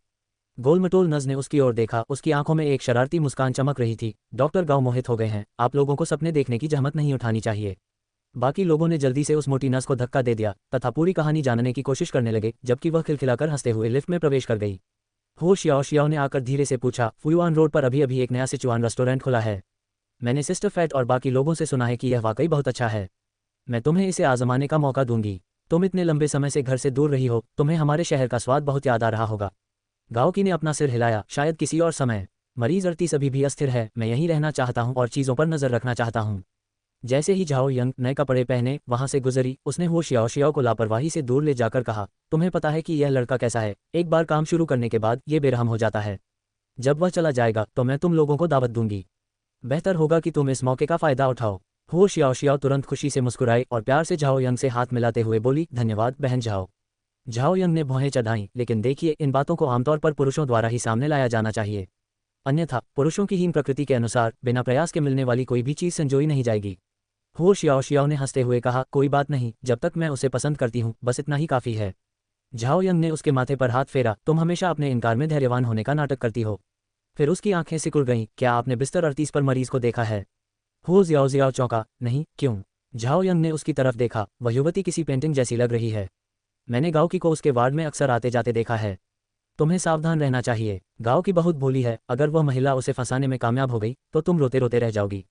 S1: गोलमटोल नज़ ने उसकी ओर देखा। उसकी आंखों में एक शरारती मुस्कान चमक रही थी। डॉक्टर गाओ मोहित हो गए हैं, आप लोगों को सपने देखने की जहमत नहीं उठानी चाहिए। बाकी लोगों ने जल्दी से उस मोटी नर्स को धक्का दे दिया तथा पूरी कहानी जानने की कोशिश करने लगे, जबकि वह खिलखिलाकर हंसते हुए लिफ्ट में प्रवेश कर गई। हो शियाओ ने आकर धीरे से पूछा, फुयुआन रोड पर अभी अभी एक नया सिचुआन रेस्टोरेंट खुला है। मैंने सिस्टर फैट और बाकी लोगों से सुना है कि यह वाकई बहुत अच्छा है। मैं तुम्हें इसे आजमाने का मौका दूंगी। तुम इतने लंबे समय से घर से दूर रही हो, तुम्हें हमारे शहर का स्वाद बहुत याद आ रहा होगा। गाओ की ने अपना सिर हिलाया, शायद किसी और समय। मरीज अर्तीस अभी भी अस्थिर है, मैं यहीं रहना चाहता हूँ और चीज़ों पर नज़र रखना चाहता हूँ। जैसे ही झाओ यंग नए कपड़े पहने वहां से गुजरी, उसने वो शियाओ शियाओ को लापरवाही से दूर ले जाकर कहा, तुम्हें पता है कि यह लड़का कैसा है? एक बार काम शुरू करने के बाद ये बेरहम हो जाता है। जब वह चला जाएगा तो मैं तुम लोगों को दावत दूंगी। बेहतर होगा कि तुम इस मौके का फ़ायदा उठाओ। हो शियाओ शियाओ तुरंत खुशी से मुस्कुराई और प्यार से झाओ यंग से हाथ मिलाते हुए बोली, धन्यवाद बहन झाओ। झाओ यंग ने भौहें चढ़ाईं, लेकिन देखिए, इन बातों को आमतौर पर पुरुषों द्वारा ही सामने लाया जाना चाहिए। अन्यथा पुरुषों की हीन प्रकृति के अनुसार बिना प्रयास के मिलने वाली कोई भी चीज़ संजोई नहीं जाएगी। हो शियाओ शियाओ ने हंसते हुए कहा, कोई बात नहीं, जब तक मैं उसे पसंद करती हूँ बस इतना ही काफ़ी है। झाओ यंग ने उसके माथे पर हाथ फेरा, तुम हमेशा अपने इनकार में धैर्यवान होने का नाटक करती हो। फिर उसकी आंखें सिकुड़ गईं, क्या आपने बिस्तर 38 पर मरीज को देखा है? हो जियाओ जियाओ चौंका, नहीं, क्यों? झाओ यंग ने उसकी तरफ देखा, वह युवती किसी पेंटिंग जैसी लग रही है। मैंने गाओ की को उसके वार्ड में अक्सर आते जाते देखा है। तुम्हें सावधान रहना चाहिए, गाओ की बहुत भोली है, अगर वह महिला उसे फंसाने में कामयाब हो गई तो तुम रोते रोते रह जाओगी।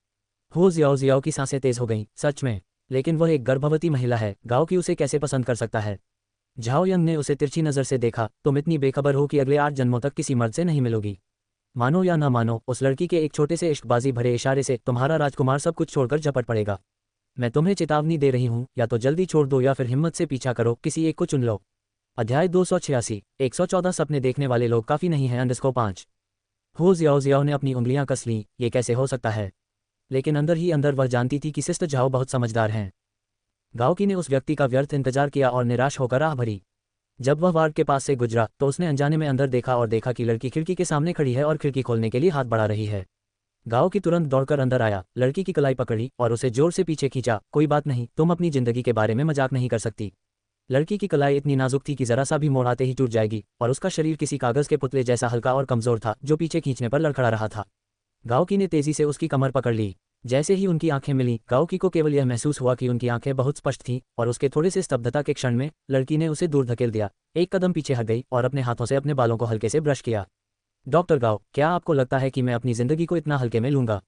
S1: हो जियाओ जियाओ की सांसें तेज हो गईं, सच में? लेकिन वह एक गर्भवती महिला है, गाओ की उसे कैसे पसंद कर सकता है? झाओ यंग ने उसे तिरछी नज़र से देखा, तुम इतनी बेखबर हो कि अगले 8 जन्मों तक किसी मर्द से नहीं मिलोगी। मानो या ना मानो, उस लड़की के एक छोटे से इश्कबाजी भरे इशारे से तुम्हारा राजकुमार सब कुछ छोड़कर झपट पड़ेगा। मैं तुम्हें चेतावनी दे रही हूँ, या तो जल्दी छोड़ दो या फिर हिम्मत से पीछा करो, किसी एक को चुन लो। अध्याय 286, 114 सपने देखने वाले लोग काफ़ी नहीं हैं _5। हो जियाओ जियाओ ने अपनी उंगलियां कस लीं, ये कैसे हो सकता है? लेकिन अंदर ही अंदर वह जानती थी कि सिस्टर झाओ बहुत समझदार हैं। गाओकी ने उस व्यक्ति का व्यर्थ इंतजार किया और निराश होकर आह भरी। जब वह वार्ड के पास से गुजरा तो उसने अनजाने में अंदर देखा और देखा कि लड़की खिड़की के सामने खड़ी है और खिड़की खोलने के लिए हाथ बढ़ा रही है। गाओ की तुरंत दौड़कर अंदर आया, लड़की की कलाई पकड़ी और उसे जोर से पीछे खींचा, कोई बात नहीं, तुम अपनी जिंदगी के बारे में मजाक नहीं कर सकती। लड़की की कलाई इतनी नाजुक थी कि जरा सा भी मोड़ आते ही टूट जाएगी, और उसका शरीर किसी कागज के पुतले जैसा हल्का और कमजोर था जो पीछे खींचने पर लड़खड़ा रहा था। गाओकी ने तेजी से उसकी कमर पकड़ ली। जैसे ही उनकी आंखें मिलीं, गाओकी को केवल यह महसूस हुआ कि उनकी आंखें बहुत स्पष्ट थीं, और उसके थोड़े से स्तब्धता के क्षण में लड़की ने उसे दूर धकेल दिया, एक कदम पीछे हट गई और अपने हाथों से अपने बालों को हल्के से ब्रश किया। डॉक्टर गाओ, क्या आपको लगता है कि मैं अपनी जिंदगी को इतना हल्के में लूंगा?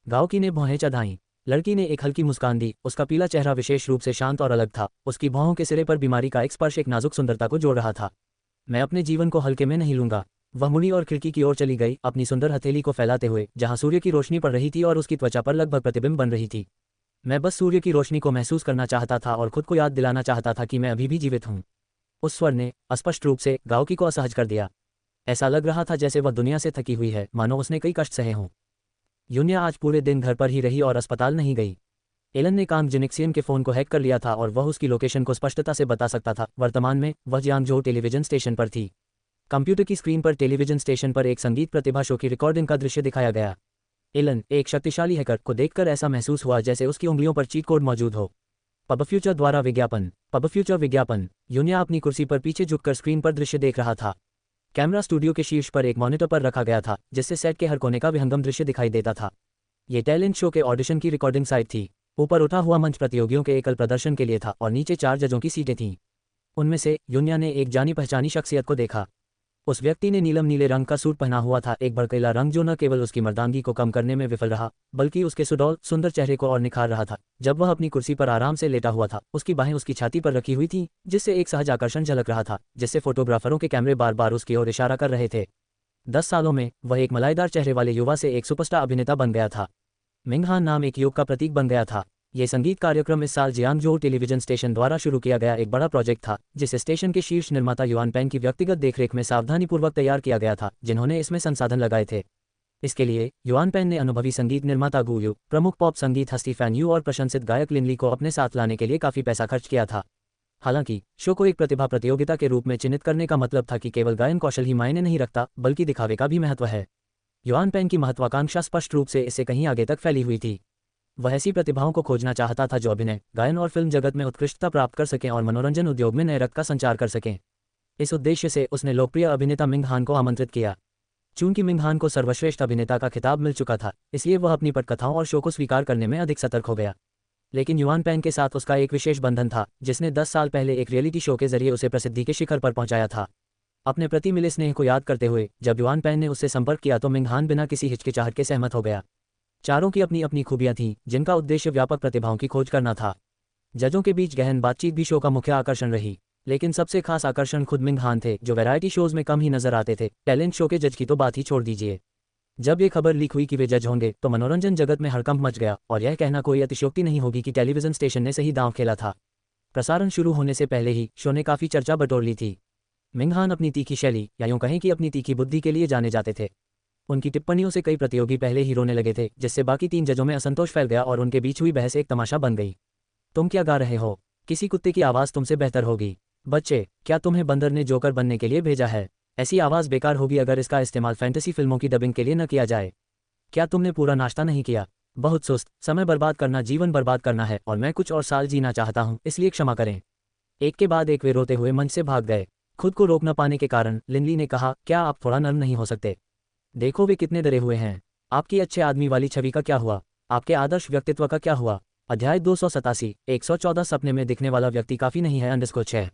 S1: गाओकी ने भौहें चढ़ाईं। लड़की ने एक हल्की मुस्कान दी, उसका पीला चेहरा विशेष रूप से शांत और अलग था, उसकी भौहों के सिरे पर बीमारी का एक स्पर्श एक नाजुक सुंदरता को जोड़ रहा था। मैं अपने जीवन को हल्के में नहीं लूंगा। वह मुड़ी और खिड़की की ओर चली गई, अपनी सुंदर हथेली को फैलाते हुए, जहां सूर्य की रोशनी पड़ रही थी और उसकी त्वचा पर लगभग प्रतिबिंब बन रही थी। मैं बस सूर्य की रोशनी को महसूस करना चाहता था और खुद को याद दिलाना चाहता था कि मैं अभी भी जीवित हूँ। उस स्वर ने अस्पष्ट रूप से गाओकी को असहज कर दिया। ऐसा लग रहा था जैसे वह दुनिया से थकी हुई है, मानो उसने कई कष्ट सहे हों। यूनिया आज पूरे दिन घर पर ही रही और अस्पताल नहीं गई। एलन ने कांग जिनिक्सियन के फ़ोन को हैक कर लिया था और वह उसकी लोकेशन को स्पष्टता से बता सकता था। वर्तमान में वह जियांगजो टेलीविजन स्टेशन पर थी। कंप्यूटर की स्क्रीन पर टेलीविजन स्टेशन पर एक संगीत प्रतिभा शो की रिकॉर्डिंग का दृश्य दिखाया गया। एलन, एक शक्तिशाली हैकर, को देखकर ऐसा महसूस हुआ जैसे उसकी उंगलियों पर चीट कोड मौजूद हो। पब फ्यूचर द्वारा विज्ञापन। पब फ्यूचर विज्ञापन। यूनिया अपनी कुर्सी पर पीछे झुककर स्क्रीन पर दृश्य देख रहा था। कैमरा स्टूडियो के शीर्ष पर एक मॉनिटर पर रखा गया था, जिससे सेट के हर कोने का विहंगम दृश्य दिखाई देता था। ये टैलेंट शो के ऑडिशन की रिकॉर्डिंग साइट थी। ऊपर उठा हुआ मंच प्रतियोगियों के एकल प्रदर्शन के लिए था और नीचे 4 जजों की सीटें थीं। उनमें से यूनिया ने एक जानी पहचानी शख्सियत को देखा। उस व्यक्ति ने नीलम नीले रंग का सूट पहना हुआ था, एक भड़कीला रंग जो न केवल उसकी मर्दानगी को कम करने में विफल रहा, बल्कि उसके सुडौल सुंदर चेहरे को और निखार रहा था। जब वह अपनी कुर्सी पर आराम से लेटा हुआ था, उसकी बाहें उसकी छाती पर रखी हुई थीं, जिससे एक सहज आकर्षण झलक रहा था, जिससे फोटोग्राफरों के कैमरे बार बार उसकी ओर इशारा कर रहे थे। 10 सालों में वह एक मलाईदार चेहरे वाले युवा से एक सुपरस्टार अभिनेता बन गया था। मिंग हान नाम एक युग का प्रतीक बन गया था। ये संगीत कार्यक्रम इस साल जियांगजो टेलीविजन स्टेशन द्वारा शुरू किया गया एक बड़ा प्रोजेक्ट था, जिसे स्टेशन के शीर्ष निर्माता युआन पेंग की व्यक्तिगत देखरेख में सावधानीपूर्वक तैयार किया गया था, जिन्होंने इसमें संसाधन लगाए थे। इसके लिए युआन पेंग ने अनुभवी संगीत निर्माता गू यू, प्रमुख पॉप संगीत हस्ती फैन यू और प्रशंसित गायक लिन ली को अपने साथ लाने के लिए काफ़ी पैसा खर्च किया था। हालांकि शो को एक प्रतिभा प्रतियोगिता के रूप में चिन्हित करने का मतलब था कि केवल गायन कौशल ही मायने नहीं रखता, बल्कि दिखावे का भी महत्व है। युआन पेंग की महत्वाकांक्षा स्पष्ट रूप से इससे कहीं आगे तक फैली हुई थी। वह ऐसी प्रतिभाओं को खोजना चाहता था जो अभिनय, गायन और फिल्म जगत में उत्कृष्टता प्राप्त कर सकें और मनोरंजन उद्योग में नए रक्त का संचार कर सकें। इस उद्देश्य से उसने लोकप्रिय अभिनेता मिंग हान को आमंत्रित किया। चूंकि मिंग हान को सर्वश्रेष्ठ अभिनेता का खिताब मिल चुका था, इसलिए वह अपनी पटकथाओं और शो को स्वीकार करने में अधिक सतर्क हो गया। लेकिन युआन पेंग के साथ उसका एक विशेष बंधन था, जिसने 10 साल पहले एक रियलिटी शो के जरिए उसे प्रसिद्धि के शिखर पर पहुंचाया था। अपने प्रति मिले स्नेह को याद करते हुए जब युआन पेंग ने उससे संपर्क किया तो मिंग हान बिना किसी हिचकिचाहट के सहमत हो गया। चारों की अपनी अपनी खूबियां थीं, जिनका उद्देश्य व्यापक प्रतिभाओं की खोज करना था। जजों के बीच गहन बातचीत भी शो का मुख्य आकर्षण रही। लेकिन सबसे खास आकर्षण खुद मिंग हान थे, जो वैरायटी शोज में कम ही नजर आते थे। टैलेंट शो के जज की तो बात ही छोड़ दीजिए। जब ये खबर लीक हुई कि वे जज होंगे तो मनोरंजन जगत में हड़कंप मच गया, और यह कहना कोई अतिशयोक्ति नहीं होगी कि टेलीविजन स्टेशन ने सही दांव खेला था। प्रसारण शुरू होने से पहले ही शो ने काफ़ी चर्चा बटोर ली थी। मिंग हान अपनी तीखी शैली, या यूं कहें कि अपनी तीखी बुद्धि के लिए जाने जाते थे। उनकी टिप्पणियों से कई प्रतियोगी पहले ही रोने लगे थे, जिससे बाकी 3 जजों में असंतोष फैल गया और उनके बीच हुई बहस एक तमाशा बन गई। तुम क्या गा रहे हो? किसी कुत्ते की आवाज़ तुमसे बेहतर होगी। बच्चे, क्या तुम्हें बंदर ने जोकर बनने के लिए भेजा है? ऐसी आवाज़ बेकार होगी अगर इसका इस्तेमाल फैंटेसी फिल्मों की डबिंग के लिए न किया जाए। क्या तुमने पूरा नाश्ता नहीं किया? बहुत सुस्त। समय बर्बाद करना जीवन बर्बाद करना है, और मैं कुछ और साल जीना चाहता हूँ, इसलिए क्षमा करें। एक के बाद एक वे रोते हुए मंच से भाग गए। खुद को रोक न पाने के कारण लिनली ने कहा, क्या आप थोड़ा नर्म नहीं हो सकते? देखो वे कितने डरे हुए हैं। आपकी अच्छे आदमी वाली छवि का क्या हुआ? आपके आदर्श व्यक्तित्व का क्या हुआ? अध्याय 287, 114 सपने में दिखने वाला व्यक्ति काफ़ी नहीं है _6।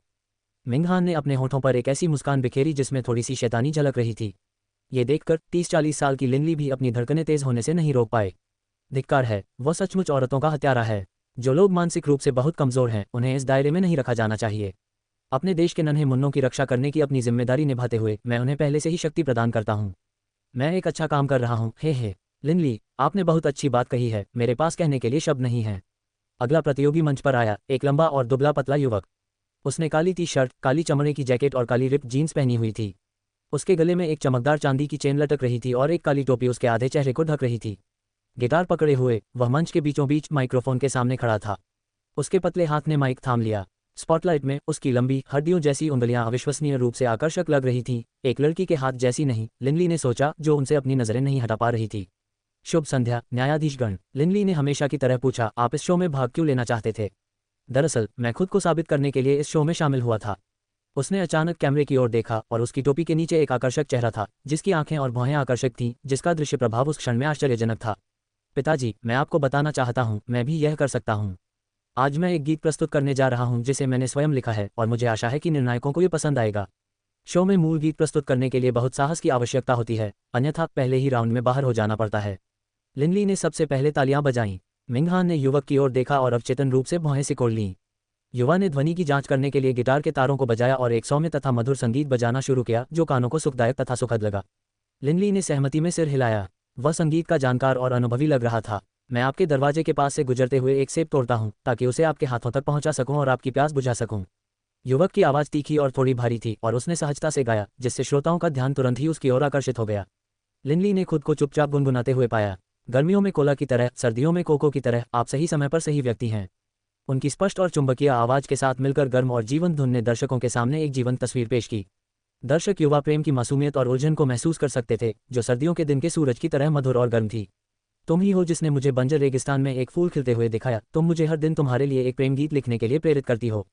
S1: मिंग हान ने अपने होठों पर एक ऐसी मुस्कान बिखेरी जिसमें थोड़ी सी शैतानी झलक रही थी। ये देखकर 30-40 साल की लिनली भी अपनी धड़कनें तेज होने से नहीं रोक पाए। धिक्कार है, वह सचमुच औरतों का हत्यारा है। जो लोग मानसिक रूप से बहुत कमज़ोर हैं, उन्हें इस दायरे में नहीं रखा जाना चाहिए। अपने देश के नन्हे मुन्नों की रक्षा करने की अपनी जिम्मेदारी निभाते हुए मैं उन्हें पहले से ही शक्ति प्रदान करता हूँ। मैं एक अच्छा काम कर रहा हूँ। हे लिनली, आपने बहुत अच्छी बात कही है, मेरे पास कहने के लिए शब्द नहीं है। अगला प्रतियोगी मंच पर आया, एक लंबा और दुबला पतला युवक। उसने काली टी शर्ट, काली चमड़े की जैकेट और काली रिप जीन्स पहनी हुई थी। उसके गले में एक चमकदार चांदी की चेन लटक रही थी और एक काली टोपी उसके आधे चेहरे को ढक रही थी। गिटार पकड़े हुए वह मंच के बीचों बीच माइक्रोफोन के सामने खड़ा था। उसके पतले हाथ ने माइक थाम लिया। स्पॉटलाइट में उसकी लंबी हड्डियों जैसी उंगलियां अविश्वसनीय रूप से आकर्षक लग रही थीं, एक लड़की के हाथ जैसी नहीं, लिनली ने सोचा, जो उनसे अपनी नजरें नहीं हटा पा रही थी। शुभ संध्या न्यायाधीशगण, लिनली ने हमेशा की तरह पूछा, आप इस शो में भाग क्यों लेना चाहते थे? दरअसल मैं खुद को साबित करने के लिए इस शो में शामिल हुआ था। उसने अचानक कैमरे की ओर देखा और उसकी टोपी के नीचे एक आकर्षक चेहरा था, जिसकी आंखें और भौहें आकर्षक थीं, जिसका दृश्य प्रभाव उस क्षण में आश्चर्यजनक था। पिताजी, मैं आपको बताना चाहता हूँ, मैं भी यह कर सकता हूँ। आज मैं एक गीत प्रस्तुत करने जा रहा हूँ जिसे मैंने स्वयं लिखा है, और मुझे आशा है कि निर्णायकों को ये पसंद आएगा। शो में मूल गीत प्रस्तुत करने के लिए बहुत साहस की आवश्यकता होती है, अन्यथा पहले ही राउंड में बाहर हो जाना पड़ता है। लिनली ने सबसे पहले तालियां बजाईं। मिंग हान ने युवक की ओर देखा और अवचेतन रूप से भौहें सिकोड़ लीं। युवा ने ध्वनि की जांच करने के लिए गिटार के तारों को बजाया और एक सौम्य तथा मधुर संगीत बजाना शुरू किया, जो कानों को सुखदायक तथा सुखद लगा। लिनली ने सहमति में सिर हिलाया। वह संगीत का जानकार और अनुभवी लग रहा था। मैं आपके दरवाजे के पास से गुजरते हुए एक सेब तोड़ता हूँ, ताकि उसे आपके हाथों तक पहुँचा सकूँ और आपकी प्यास बुझा सकूँ। युवक की आवाज़ तीखी और थोड़ी भारी थी, और उसने सहजता से गाया, जिससे श्रोताओं का ध्यान तुरंत ही उसकी ओर आकर्षित हो गया। लिनली ने खुद को चुपचाप गुनगुनाते हुए पाया, गर्मियों में कोला की तरह, सर्दियों में कोको की तरह, आप सही समय पर सही व्यक्ति हैं। उनकी स्पष्ट और चुंबकीय आवाज़ के साथ मिलकर गर्म और जीवंत धुन ने दर्शकों के सामने एक जीवंत तस्वीर पेश की। दर्शक युवा प्रेम की मासूमियत और उलझन को महसूस कर सकते थे, जो सर्दियों के दिन के सूरज की तरह मधुर और गर्म थी। तुम ही हो जिसने मुझे बंजर रेगिस्तान में एक फूल खिलते हुए दिखाया। तुम मुझे हर दिन तुम्हारे लिए एक प्रेम गीत लिखने के लिए प्रेरित करती हो।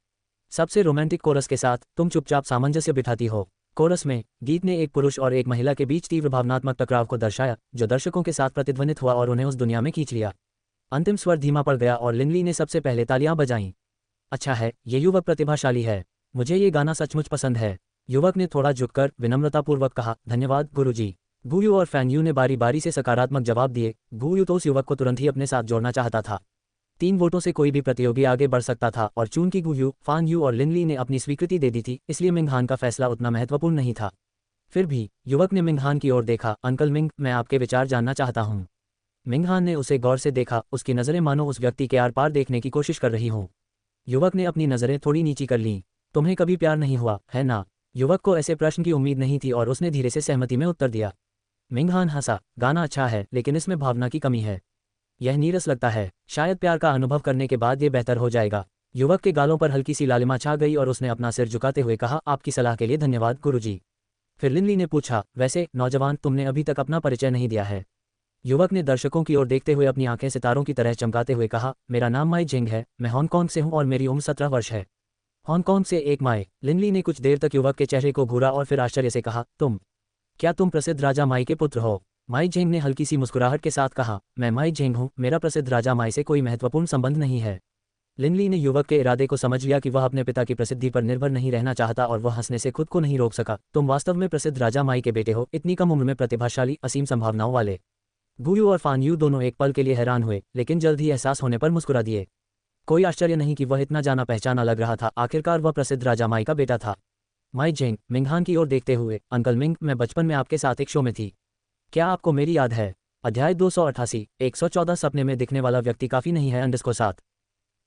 S1: सबसे रोमांटिक कोरस के साथ तुम चुपचाप सामंजस्य बिठाती हो। कोरस में गीत ने एक पुरुष और एक महिला के बीच तीव्र भावनात्मक टकराव को दर्शाया, जो दर्शकों के साथ प्रतिध्वनित हुआ और उन्हें उस दुनिया में खींच लिया। अंतिम स्वर धीमा पड़ गया और लिनली ने सबसे पहले तालियां बजाईं। अच्छा है, ये युवक प्रतिभाशाली है। मुझे ये गाना सचमुच पसंद है। युवक ने थोड़ा झुककर विनम्रतापूर्वक कहा, धन्यवाद गुरुजी। गुयू और फैन यू ने बारी बारी से सकारात्मक जवाब दिए। गुयू तो उस युवक को तुरंत ही अपने साथ जोड़ना चाहता था। 3 वोटों से कोई भी प्रतियोगी आगे बढ़ सकता था, और चूंकि गुयू, फान यू और लिनली ने अपनी स्वीकृति दे दी थी, इसलिए मिंग हान का फैसला उतना महत्वपूर्ण नहीं था। फिर भी युवक ने मिंग हान की ओर देखा। अंकल मिंग, मैं आपके विचार जानना चाहता हूँ। मिंग हान ने उसे गौर से देखा, उसकी नज़रें मानो उस व्यक्ति के आर पार देखने की कोशिश कर रही हों। युवक ने अपनी नज़रें थोड़ी नीची कर लीं। तुम्हें कभी प्यार नहीं हुआ, है ना? युवक को ऐसे प्रश्न की उम्मीद नहीं थी और उसने धीरे से सहमति में उत्तर दिया। मिंग हान हंसा, गाना अच्छा है, लेकिन इसमें भावना की कमी है। यह नीरस लगता है। शायद प्यार का अनुभव करने के बाद ये बेहतर हो जाएगा। युवक के गालों पर हल्की सी लालिमा छा गई और उसने अपना सिर झुकाते हुए कहा, आपकी सलाह के लिए धन्यवाद गुरुजी। फिर लिनली ने पूछा, वैसे नौजवान, तुमने अभी तक अपना परिचय नहीं दिया है। युवक ने दर्शकों की ओर देखते हुए अपनी आंखें सितारों की तरह चमकाते हुए कहा, मेरा नाम माई जिंग है, मैं हांगकांग से हूँ और मेरी उम्र 17 वर्ष है। हांगकांग से एक माई। लिनली ने कुछ देर तक युवक के चेहरे को घूरा और फिर आश्चर्य से कहा, क्या तुम प्रसिद्ध राजा माई के पुत्र हो? माई झेंग ने हल्की सी मुस्कुराहट के साथ कहा, मैं माई झेंग हूँ, मेरा प्रसिद्ध राजा माई से कोई महत्वपूर्ण संबंध नहीं है। लिनली ने युवक के इरादे को समझ लिया कि वह अपने पिता की प्रसिद्धि पर निर्भर नहीं रहना चाहता, और वह हंसने से खुद को नहीं रोक सका। तुम वास्तव में प्रसिद्ध राजा माई के बेटे हो, इतनी कम उम्र में प्रतिभाशाली, असीम संभावनाओं वाले। गुयू और फान यू दोनों एक पल के लिए हैरान हुए, लेकिन जल्द ही एहसास होने पर मुस्कुरा दिए। कोई आश्चर्य नहीं कि वह इतना जाना पहचाना लग रहा था। आखिरकार वह प्रसिद्ध राजा माई का बेटा था। माई जेंग मिंगहान की ओर देखते हुए, अंकल मिंग, मैं बचपन में आपके साथ एक शो में थी। क्या आपको मेरी याद है? अध्याय 288 114 सपने में दिखने वाला व्यक्ति काफ़ी नहीं है अंडरस्कोर 7।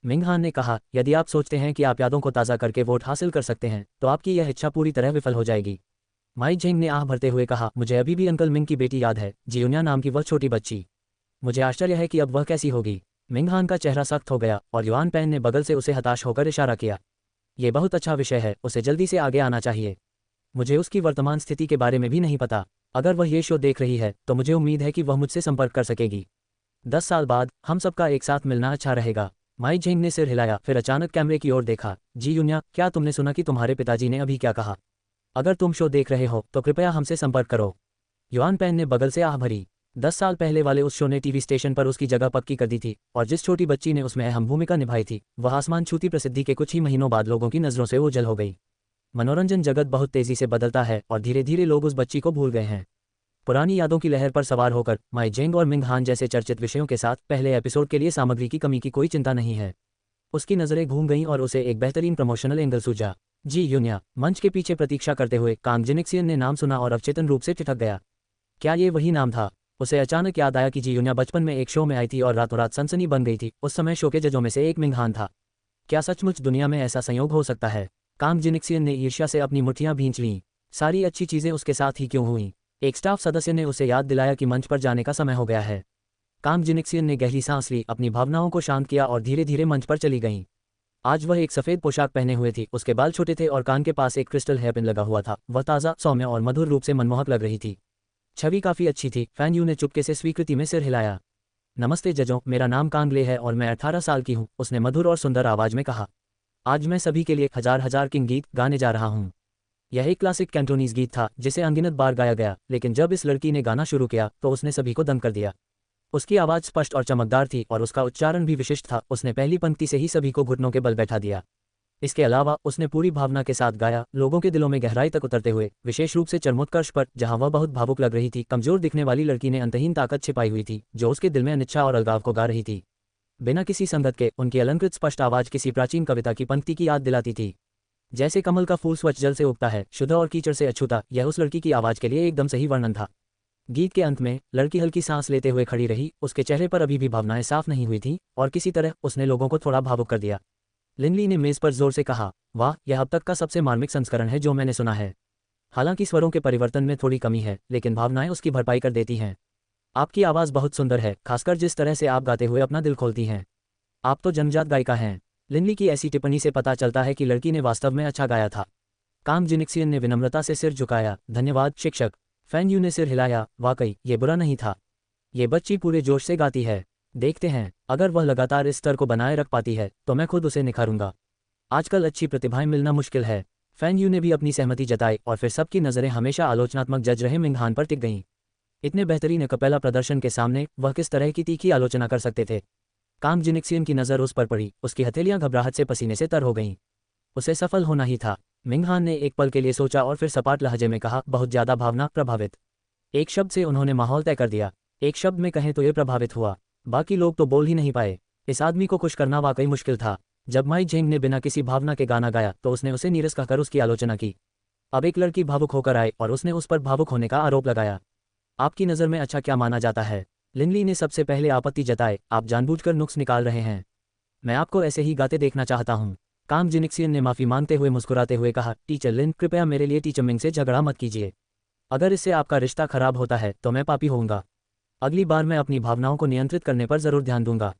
S1: मिंगहान ने कहा, यदि आप सोचते हैं कि आप यादों को ताज़ा करके वोट हासिल कर सकते हैं तो आपकी यह इच्छा पूरी तरह विफल हो जाएगी। माई जेंग ने आह भरते हुए कहा, मुझे अभी भी अंकल मिंग की बेटी याद है, जियुन्या नाम की वह छोटी बच्ची। मुझे आश्चर्य है कि अब वह कैसी होगी। मिंगहान का चेहरा सख्त हो गया और युआन पैन ने बगल से उसे हताश होकर इशारा किया। ये बहुत अच्छा विषय है, उसे जल्दी से आगे आना चाहिए। मुझे उसकी वर्तमान स्थिति के बारे में भी नहीं पता। अगर वह ये शो देख रही है तो मुझे उम्मीद है कि वह मुझसे संपर्क कर सकेगी। 10 साल बाद हम सबका एक साथ मिलना अच्छा रहेगा। माई जेंग ने सिर हिलाया, फिर अचानक कैमरे की ओर देखा। जी यून्या, क्या तुमने सुना कि तुम्हारे पिताजी ने अभी क्या कहा? अगर तुम शो देख रहे हो तो कृपया हमसे संपर्क करो। युआन पैन ने बगल से आह भरी। 10 साल पहले वाले उस शो ने टीवी स्टेशन पर उसकी जगह पक्की कर दी थी और जिस छोटी बच्ची ने उसमें अहम भूमिका निभाई थी वह आसमान छूती प्रसिद्धि के कुछ ही महीनों बाद लोगों की नज़रों से ओझल हो गई। मनोरंजन जगत बहुत तेजी से बदलता है और धीरे धीरे लोग उस बच्ची को भूल गए हैं। पुरानी यादों की लहर पर सवार होकर माई जेंग और मिंगहान जैसे चर्चित विषयों के साथ पहले एपिसोड के लिए सामग्री की कमी की कोई चिंता नहीं है। उसकी नज़रें घूम गईं और उसे एक बेहतरीन प्रमोशनल एंगल सूझा। जी यून्या, मंच के पीछे प्रतीक्षा करते हुए कांग जिनिक्सियन ने नाम सुना और अवचेतन रूप से ठिठक गया। क्या ये वही नाम था? उसे अचानक याद आया कि जी यून्या बचपन में एक शो में आई थी और रातों रात सनसनी बन गई थी। उस समय शो के जजों में से एक मिंगहान था। क्या सचमुच दुनिया में ऐसा संयोग हो सकता है? कांग जिनिक्सियन ने ईर्ष्या से अपनी मुट्ठियां भींच लीं। सारी अच्छी चीजें उसके साथ ही क्यों हुईं? एक स्टाफ सदस्य ने उसे याद दिलाया कि मंच पर जाने का समय हो गया है। कांग जिनिक्सियन ने गहरी सांस ली, अपनी भावनाओं को शांत किया और धीरे धीरे मंच पर चली गईं। आज वह एक सफ़ेद पोशाक पहने हुए थी, उसके बाल छोटे थे और कान के पास एक क्रिस्टल हेयरपिन लगा हुआ था। वह ताज़ा, सौम्य और मधुर रूप से मनमोहक लग रही थी। छवि काफ़ी अच्छी थी। फैन यू ने चुपके से स्वीकृति में सिर हिलाया। नमस्ते जजों, मेरा नाम कांगले है और मैं 18 साल की हूँ, उसने मधुर और सुंदर आवाज़ में कहा। आज मैं सभी के लिए हजार हजार किंग गीत गाने जा रहा हूँ। यह एक क्लासिक कैंटोनीज गीत था जिसे अनगिनत बार गाया गया, लेकिन जब इस लड़की ने गाना शुरू किया तो उसने सभी को दंग कर दिया। उसकी आवाज़ स्पष्ट और चमकदार थी और उसका उच्चारण भी विशिष्ट था। उसने पहली पंक्ति से ही सभी को घुटनों के बल बैठा दिया। इसके अलावा उसने पूरी भावना के साथ गाया, लोगों के दिलों में गहराई तक उतरते हुए, विशेष रूप से चरमोत्कर्ष पर जहां वह बहुत भावुक लग रही थी। कमजोर दिखने वाली लड़की ने अंतहीन ताकत छिपाई हुई थी जो उसके दिल में अनिच्छा और अलगाव को गा रही थी। बिना किसी संगत के उनकी अलंकृत स्पष्ट आवाज़ किसी प्राचीन कविता की पंक्ति की याद दिलाती थी। जैसे कमल का फूल स्वच्छ जल से उगता है, शुद्ध और कीचड़ से अछूता, यह उस लड़की की आवाज़ के लिए एकदम सही वर्णन था। गीत के अंत में लड़की हल्की सांस लेते हुए खड़ी रही। उसके चेहरे पर अभी भी भावनाएं साफ नहीं हुई थीं और किसी तरह उसने लोगों को थोड़ा भावुक कर दिया। लिनली ने मेज़ पर जोर से कहा, वाह, यह अब तक का सबसे मार्मिक संस्करण है जो मैंने सुना है। हालांकि स्वरों के परिवर्तन में थोड़ी कमी है, लेकिन भावनाएं उसकी भरपाई कर देती हैं। आपकी आवाज़ बहुत सुंदर है, खासकर जिस तरह से आप गाते हुए अपना दिल खोलती हैं। आप तो जन्मजात गायिका हैं। लिनली की ऐसी टिप्पणी से पता चलता है कि लड़की ने वास्तव में अच्छा गाया था। कांग जिनिक्सियन ने विनम्रता से सिर झुकाया। धन्यवाद शिक्षक। फैन यू ने सिर हिलाया। वाकई ये बुरा नहीं था। ये बच्ची पूरे जोश से गाती है। देखते हैं, अगर वह लगातार इस स्तर को बनाए रख पाती है तो मैं खुद उसे निखारूंगा। आजकल अच्छी प्रतिभाएं मिलना मुश्किल है। फैन यू ने भी अपनी सहमति जताई और फिर सबकी नज़रें हमेशा आलोचनात्मक जज रहे मिंगहान पर टिक गईं। इतने बेहतरीन अकपेला प्रदर्शन के सामने वह किस तरह की तीखी आलोचना कर सकते थे? कांग जिनिक्सियन की नज़र उस पर पड़ी। उसकी हथेलियां घबराहट से पसीने से तर हो गईं। उसे सफल होना ही था। मिंगहान ने एक पल के लिए सोचा और फिर सपाट लहजे में कहा, बहुत ज़्यादा भावना प्रभावित। एक शब्द से उन्होंने माहौल तय कर दिया। एक शब्द में कहें तो ये प्रभावित हुआ। बाकी लोग तो बोल ही नहीं पाए। इस आदमी को खुश करना वाकई मुश्किल था। जब माई जेंग ने बिना किसी भावना के गाना गाया तो उसने उसे नीरस कहकर उसकी आलोचना की। अब एक लड़की भावुक होकर आए और उसने उस पर भावुक होने का आरोप लगाया। आपकी नज़र में अच्छा क्या माना जाता है? लिनली ने सबसे पहले आपत्ति जताए। आप जानबूझकर नुक्स निकाल रहे हैं। मैं आपको ऐसे ही गाते देखना चाहता हूँ। कांग जिनिक्सियन ने माफ़ी मांगते हुए मुस्कुराते हुए कहा, टीचर लिन, कृपया मेरे लिए टीचर मिंग से झगड़ा मत कीजिए। अगर इससे आपका रिश्ता खराब होता है तो मैं पापी होऊंगा। अगली बार मैं अपनी भावनाओं को नियंत्रित करने पर ज़रूर ध्यान दूंगा।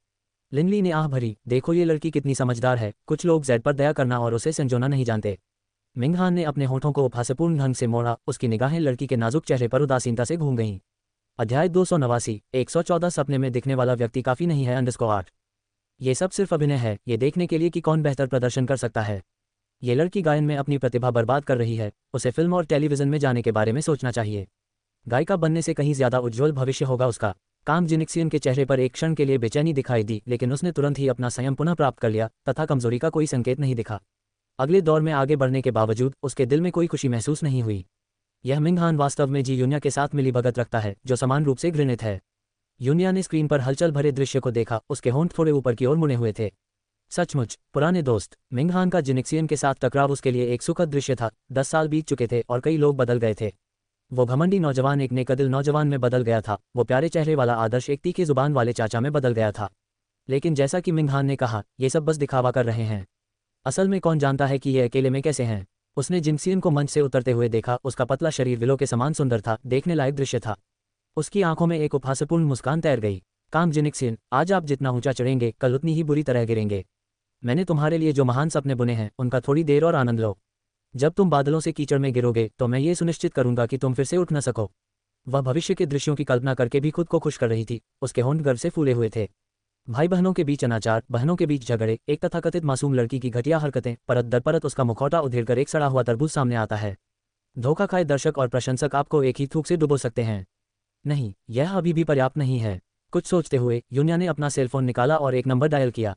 S1: लिनली ने आह भरी। देखो ये लड़की कितनी समझदार है। कुछ लोग जेड पर दया करना और उसे संजोना नहीं जानते। मिंगहान ने अपने होठों को उपहासपूर्ण ढंग से मोड़ा। उसकी निगाहें लड़की के नाजुक चेहरे पर उदासीनता से घूम गईं। अध्याय 289 114 सपने में दिखने वाला व्यक्ति काफ़ी नहीं है _8। ये सब सिर्फ अभिनय है, ये देखने के लिए कि कौन बेहतर प्रदर्शन कर सकता है। ये लड़की गायन में अपनी प्रतिभा बर्बाद कर रही है। उसे फिल्म और टेलीविज़न में जाने के बारे में सोचना चाहिए। गायिका बनने से कहीं ज़्यादा उज्ज्वल भविष्य होगा उसका। कांग जिनिक्सियन के चेहरे पर एक क्षण के लिए बेचैनी दिखाई दी, लेकिन उसने तुरंत ही अपना संयम पुनः प्राप्त कर लिया तथा कमजोरी का कोई संकेत नहीं दिखा। अगले दौर में आगे बढ़ने के बावजूद उसके दिल में कोई खुशी महसूस नहीं हुई। यह मिंगहान वास्तव में जी यून्या के साथ मिली भगत रखता है, जो समान रूप से घृणित है। यून्या ने स्क्रीन पर हलचल भरे दृश्य को देखा। उसके होंठ थोड़े ऊपर की ओर मुड़े हुए थे। सचमुच पुराने दोस्त। मिंग हान का जिनिक्सियन के साथ टकराव उसके लिए एक सुखद दृश्य था। 10 साल बीत चुके थे और कई लोग बदल गए थे। वो घमंडी नौजवान एक नेकदिल नौजवान में बदल गया था। वो प्यारे चेहरे वाला आदर्श एक तीखी जुबान वाले चाचा में बदल गया था। लेकिन जैसा कि मिंग हान ने कहा, ये सब बस दिखावा कर रहे हैं। असल में कौन जानता है कि ये अकेले में कैसे हैं। उसने जिनक्सियन को मंच से उतरते हुए देखा। उसका पतला शरीर विलो के समान सुंदर था, देखने लायक दृश्य था। उसकी आंखों में एक उपहासपूर्ण मुस्कान तैर गई। काम जिनिक्सियन, आज आप जितना ऊंचा चढ़ेंगे कल उतनी ही बुरी तरह गिरेंगे। मैंने तुम्हारे लिए जो महान सपने बुने हैं उनका थोड़ी देर और आनंद लो। जब तुम बादलों से कीचड़ में गिरोगे तो मैं ये सुनिश्चित करूंगा कि तुम फिर से उठ न सको। वह भविष्य के दृश्यों की कल्पना करके भी खुद को खुश कर रही थी। उसके होंठ गर्व से फूले हुए थे। भाई बहनों के बीच अनाचार, बहनों के बीच झगड़े, एक तथाकथित मासूम लड़की की घटिया हरकतें, परत दर परत उसका मुखौटा उधेड़कर एक सड़ा हुआ तरबूज सामने आता है। धोखा खाए दर्शक और प्रशंसक आपको एक ही थूक से डुबो सकते हैं। नहीं, यह अभी भी पर्याप्त नहीं है। कुछ सोचते हुए यून्या ने अपना सेलफोन निकाला और एक नंबर डायल किया।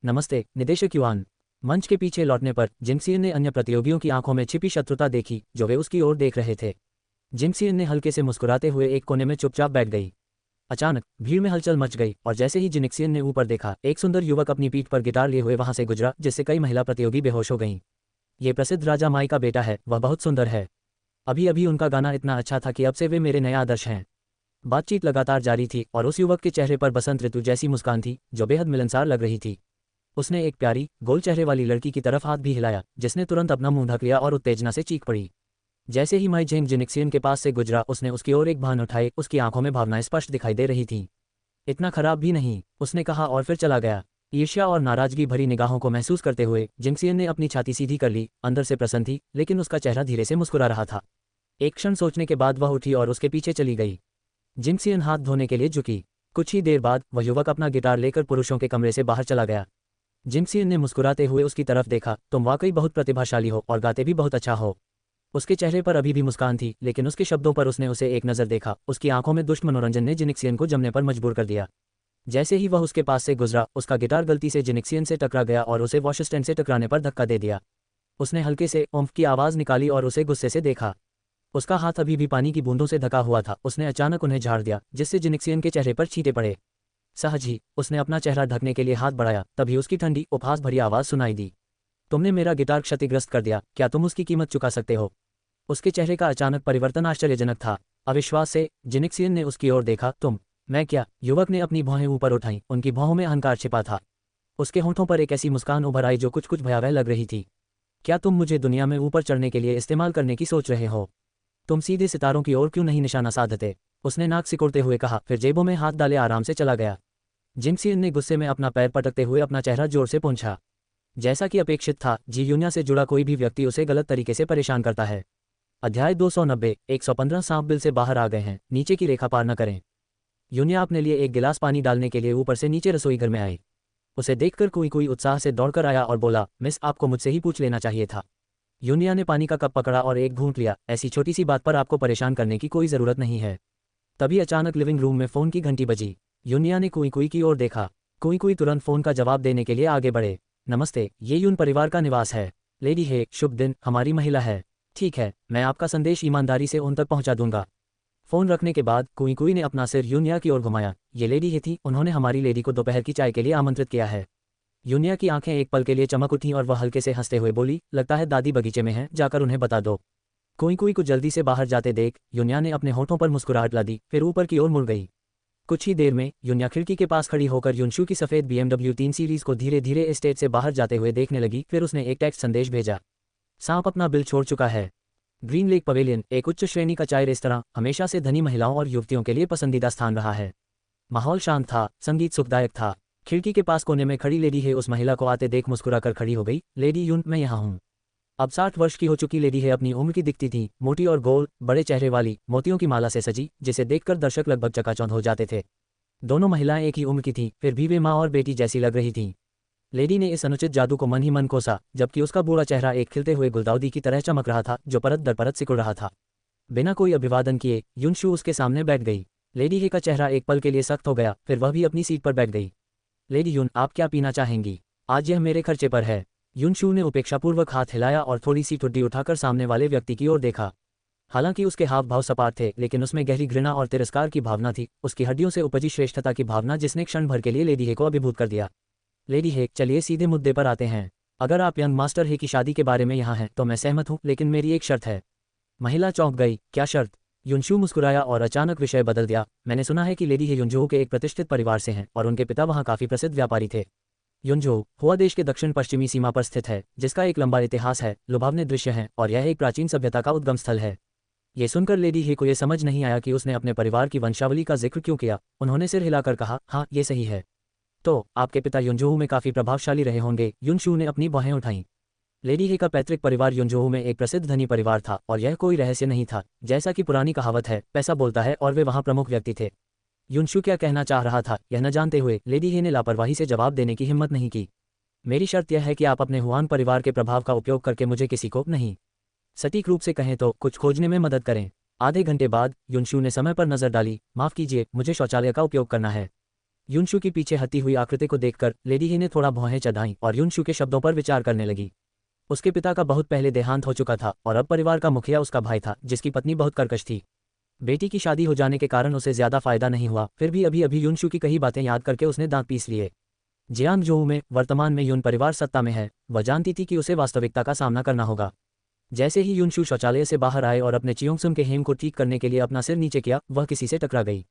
S1: नमस्ते निदेशक युआन। मंच के पीछे लौटने पर जिनक्सियन ने अन्य प्रतियोगियों की आंखों में छिपी शत्रुता देखी जो वे उसकी ओर देख रहे थे। जिनक्सियन ने हल्के से मुस्कुराते हुए एक कोने में चुपचाप बैठ गई। अचानक भीड़ में हलचल मच गई और जैसे ही जिनिक्सियन ने ऊपर देखा, एक सुंदर युवक अपनी पीठ पर गिटार लिए हुए वहां से गुजरा, जिससे कई महिला प्रतियोगी बेहोश हो गईं। ये प्रसिद्ध राजा माई का बेटा है, वह बहुत सुंदर है। अभी अभी उनका गाना इतना अच्छा था कि अब से वे मेरे नए आदर्श हैं। बातचीत लगातार जारी थी और उस युवक के चेहरे पर बसंत ऋतु जैसी मुस्कान थी जो बेहद मिलनसार लग रही थी। उसने एक प्यारी गोल चेहरे वाली लड़की की तरफ हाथ भी हिलाया, जिसने तुरंत अपना मुंह ढक लिया और उत्तेजना से चीख पड़ी। जैसे ही माई जेंग जिनिक्सियन के पास से गुजरा, उसने उसकी ओर एक भान उठाए। उसकी आंखों में भावनाएं स्पष्ट दिखाई दे रही थीं। इतना खराब भी नहीं, उसने कहा और फिर चला गया। ईर्ष्या और नाराजगी भरी निगाहों को महसूस करते हुए जिनिक्सियन ने अपनी छाती सीधी कर ली। अंदर से प्रसन्न थी, लेकिन उसका चेहरा धीरे से मुस्कुरा रहा था। एक क्षण सोचने के बाद वह उठी और उसके पीछे चली गई। जिनिक्सियन हाथ धोने के लिए झुकी। कुछ ही देर बाद वह युवक अपना गिटार लेकर पुरुषों के कमरे से बाहर चला गया। जिनिक्सियन ने मुस्कुराते हुए उसकी तरफ देखा। तुम वाकई बहुत प्रतिभाशाली हो और गाते भी बहुत अच्छा हो। उसके चेहरे पर अभी भी मुस्कान थी, लेकिन उसके शब्दों पर उसने उसे एक नज़र देखा। उसकी आंखों में दुष्ट मनोरंजन ने जिनिक्सियन को जमने पर मजबूर कर दिया। जैसे ही वह उसके पास से गुजरा, उसका गिटार गलती से जिनिक्सियन से टकरा गया और उसे वॉश स्टैंड से टकराने पर धक्का दे दिया। उसने हल्के से ओम्फ की आवाज़ निकाली और उसे गुस्से से देखा। उसका हाथ अभी भी पानी की बूंदों से ढका हुआ था। उसने अचानक उन्हें झाड़ दिया, जिससे जिनिक्सियन के चेहरे पर छींटे पड़े। सहज ही उसने अपना चेहरा ढकने के लिए हाथ बढ़ाया, तभी उसकी ठंडी उपहास भरी आवाज़ सुनाई दी। तुमने मेरा गिटार क्षतिग्रस्त कर दिया, क्या तुम उसकी कीमत चुका सकते हो? उसके चेहरे का अचानक परिवर्तन आश्चर्यजनक था। अविश्वास से जिनिक्सियन ने उसकी ओर देखा। तुम? मैं क्या? युवक ने अपनी भौहें ऊपर उठाईं। उनकी भौहों में अहंकार छिपा था। उसके होंठों पर एक ऐसी मुस्कान उभर आई जो कुछ कुछ भयावह लग रही थी। क्या तुम मुझे दुनिया में ऊपर चढ़ने के लिए इस्तेमाल करने की सोच रहे हो? तुम सीधे सितारों की ओर क्यों नहीं निशाना साधते? उसने नाक सिकोड़ते हुए कहा, फिर जेबों में हाथ डाले आराम से चला गया। जिनिक्सियन ने गुस्से में अपना पैर पटकते हुए अपना चेहरा जोर से पोंछा। जैसा कि अपेक्षित था, जी यूनिया से जुड़ा कोई भी व्यक्ति उसे गलत तरीके से परेशान करता है। अध्याय 290 115 सांप बिल से बाहर आ गए हैं, नीचे की रेखा पार न करें। यूनिया अपने लिए एक गिलास पानी डालने के लिए ऊपर से नीचे रसोई घर में आई। उसे देखकर कोई उत्साह से दौड़कर आया और बोला, मिस, आपको मुझसे ही पूछ लेना चाहिए था। यूनिया ने पानी का कप पकड़ा और एक घूंट लिया। ऐसी छोटी सी बात पर आपको परेशान करने की कोई ज़रूरत नहीं है। तभी अचानक लिविंग रूम में फ़ोन की घंटी बजी। यूनिया ने कोई की ओर देखा। कोई तुरंत फ़ोन का जवाब देने के लिए आगे बढ़े। नमस्ते, ये यून परिवार का निवास है। लेडी हे, शुभ दिन, हमारी महिला है। ठीक है, मैं आपका संदेश ईमानदारी से उन तक पहुंचा दूंगा। फ़ोन रखने के बाद कोई ने अपना सिर यूनिया की ओर घुमाया। ये लेडी हे थी, उन्होंने हमारी लेडी को दोपहर की चाय के लिए आमंत्रित किया है। यूनिया की आंखें एक पल के लिए चमक उठीं और वह हल्के से हंसते हुए बोली, लगता है दादी बगीचे में हैं, जाकर उन्हें बता दो। कोई को जल्दी से बाहर जाते देख यूनिया ने अपने होठों पर मुस्कुराहट ला दी, फिर ऊपर की ओर मुड़ गई। कुछ ही देर में यूनिया खिड़की के पास खड़ी होकर युनशु की सफ़ेद BMW 3 सीरीज़ को धीरे धीरे एस्टेट से बाहर जाते हुए देखने लगी। फिर उसने एक टेक्स्ट संदेश भेजा, सांप अपना बिल छोड़ चुका है। ग्रीन लेक पवेलियन, एक उच्च श्रेणी का चाय रेस्तरां, हमेशा से धनी महिलाओं और युवतियों के लिए पसंदीदा स्थान रहा है। माहौल शांत था, संगीत सुखदायक था। खिड़की के पास कोने में खड़ी लेडी है उस महिला को आते देख मुस्कुराकर खड़ी हो गई। लेडी यून, मैं यहाँ हूँ। अब 60 वर्ष की हो चुकी लेडी है अपनी उम्र की दिखती थी, मोटी और गोल, बड़े चेहरे वाली, मोतियों की माला से सजी, जिसे देखकर दर्शक लगभग चकाचौंध हो जाते थे। दोनों महिलाएं एक ही उम्र की थीं, फिर भी वे माँ और बेटी जैसी लग रही थीं। लेडी ने इस अनुचित जादू को मन ही मन कोसा, जबकि उसका बूढ़ा चेहरा एक खिलते हुए गुलदाउदी की तरह चमक रहा था जो परत दर परत सिकुड़ रहा था। बिना कोई अभिवादन किए युनशु उसके सामने बैठ गई। लेडी हे का चेहरा एक पल के लिए सख्त हो गया, फिर वह भी अपनी सीट पर बैठ गई। लेडी यून, आप क्या पीना चाहेंगी? आज यह मेरे खर्चे पर है। युनशु ने उपेक्षापूर्वक हाथ हिलाया और थोड़ी सी ठुड्डी उठाकर सामने वाले व्यक्ति की ओर देखा। हालांकि उसके हाव भाव सपाट थे, लेकिन उसमें गहरी घृणा और तिरस्कार की भावना थी, उसकी हड्डियों से उपजी श्रेष्ठता की भावना जिसने क्षण भर के लिए लेडी हे को अभिभूत कर दिया। लेडी हे, चलिए सीधे मुद्दे पर आते हैं। अगर आप यंग मास्टर हे की शादी के बारे में यहाँ हैं तो मैं सहमत हूँ, लेकिन मेरी एक शर्त है। महिला चौंक गई। क्या शर्त? युनशू मुस्कुराया और अचानक विषय बदल दिया। मैंने सुना है कि लेडी हे युनजो के एक प्रतिष्ठित परिवार से हैं और उनके पिता वहाँ काफ़ी प्रसिद्ध व्यापारी थे। युनजो हुआ देश के दक्षिण पश्चिमी सीमा पर स्थित है, जिसका एक लंबा इतिहास है, लुभावने दृश्य हैं और यह एक प्राचीन सभ्यता का उद्गम स्थल है। ये सुनकर लेडी हे को यह समझ नहीं आया कि उसने अपने परिवार की वंशावली का जिक्र क्यों किया। उन्होंने सिर हिलाकर कहा, हाँ ये सही है। तो आपके पिता युनजो में काफ़ी प्रभावशाली रहे होंगे। युनशू ने अपनी बाहें उठाईं। लेडी हे का पैतृक परिवार युनजो में एक प्रसिद्ध धनी परिवार था और यह कोई रहस्य नहीं था। जैसा कि पुरानी कहावत है, पैसा बोलता है, और वे वहाँ प्रमुख व्यक्ति थे। युनशू क्या कहना चाह रहा था यह न जानते हुए लेडी हे ने लापरवाही से जवाब देने की हिम्मत नहीं की। मेरी शर्त यह है कि आप अपने हुआन परिवार के प्रभाव का उपयोग करके मुझे किसी को नहीं, सटीक रूप से कहें तो कुछ खोजने में मदद करें। आधे घंटे बाद युनशू ने समय पर नजर डाली। माफ कीजिए, मुझे शौचालय का उपयोग करना है। युनशू की पीछे हटी हुई आकृति को देखकर लेडी हे ने थोड़ा भौहें चढ़ाईं और युनशू के शब्दों पर विचार करने लगी। उसके पिता का बहुत पहले देहांत हो चुका था और अब परिवार का मुखिया उसका भाई था, जिसकी पत्नी बहुत कर्कश थी। बेटी की शादी हो जाने के कारण उसे ज्यादा फायदा नहीं हुआ। फिर भी अभी अभी युनशू की कई बातें याद करके उसने दांत पीस लिए। जियांगजोऊ में वर्तमान में युन परिवार सत्ता में है। वह जानती थी कि उसे वास्तविकता का सामना करना होगा। जैसे ही युनशू शौचालय से बाहर आए और अपने चियोंगसम के हेम को ठीक करने के लिए अपना सिर नीचे किया, वह किसी से टकरा गई।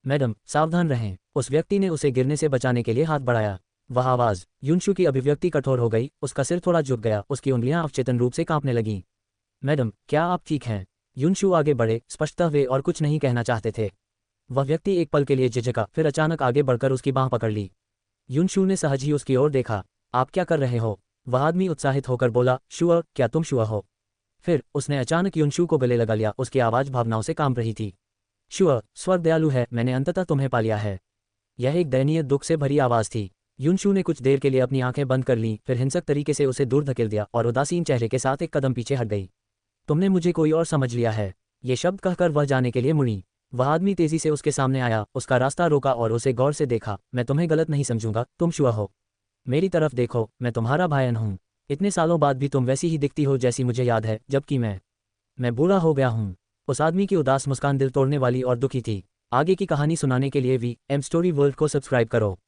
S1: मैडम, सावधान रहें। उस व्यक्ति ने उसे गिरने से बचाने के लिए हाथ बढ़ाया। वह आवाज। युनशू की अभिव्यक्ति कठोर हो गई। उसका सिर थोड़ा झुक गया, उसकी उंगलियां अवचेतन रूप से कांपने लगीं। मैडम, क्या आप ठीक हैं? युनशू आगे बढ़े। स्पष्टतः वे और कुछ नहीं कहना चाहते थे। वह व्यक्ति एक पल के लिए झिझका, फिर अचानक आगे बढ़कर उसकी बांह पकड़ ली। युनशू ने सहज ही उसकी ओर देखा। आप क्या कर रहे हो? वह आदमी उत्साहित होकर बोला, शुअ, क्या तुम शुअ हो? फिर उसने अचानक युनशू को गले लगा लिया। उसकी आवाज़ भावनाओं से कांप रही थी। शुअ, स्वर्ग दयालु है, मैंने अंततः तुम्हें पा लिया है। यह एक दयनीय दुख से भरी आवाज़ थी। युनशू ने कुछ देर के लिए अपनी आंखें बंद कर लीं, फिर हिंसक तरीके से उसे दूर धकेल दिया और उदासीन चेहरे के साथ एक कदम पीछे हट गई। तुमने मुझे कोई और समझ लिया है। ये शब्द कहकर वह जाने के लिए मुड़ी। वह आदमी तेजी से उसके सामने आया, उसका रास्ता रोका और उसे गौर से देखा। मैं तुम्हें गलत नहीं समझूंगा, तुम शुअ हो। मेरी तरफ देखो, मैं तुम्हारा भायन हूँ। इतने सालों बाद भी तुम वैसी ही दिखती हो जैसी मुझे याद है, जबकि मैं बूढ़ा हो गया हूँ। उस आदमी की उदास मुस्कान दिल तोड़ने वाली और दुखी थी। आगे की कहानी सुनाने के लिए वी एम स्टोरी वर्ल्ड को सब्सक्राइब करो।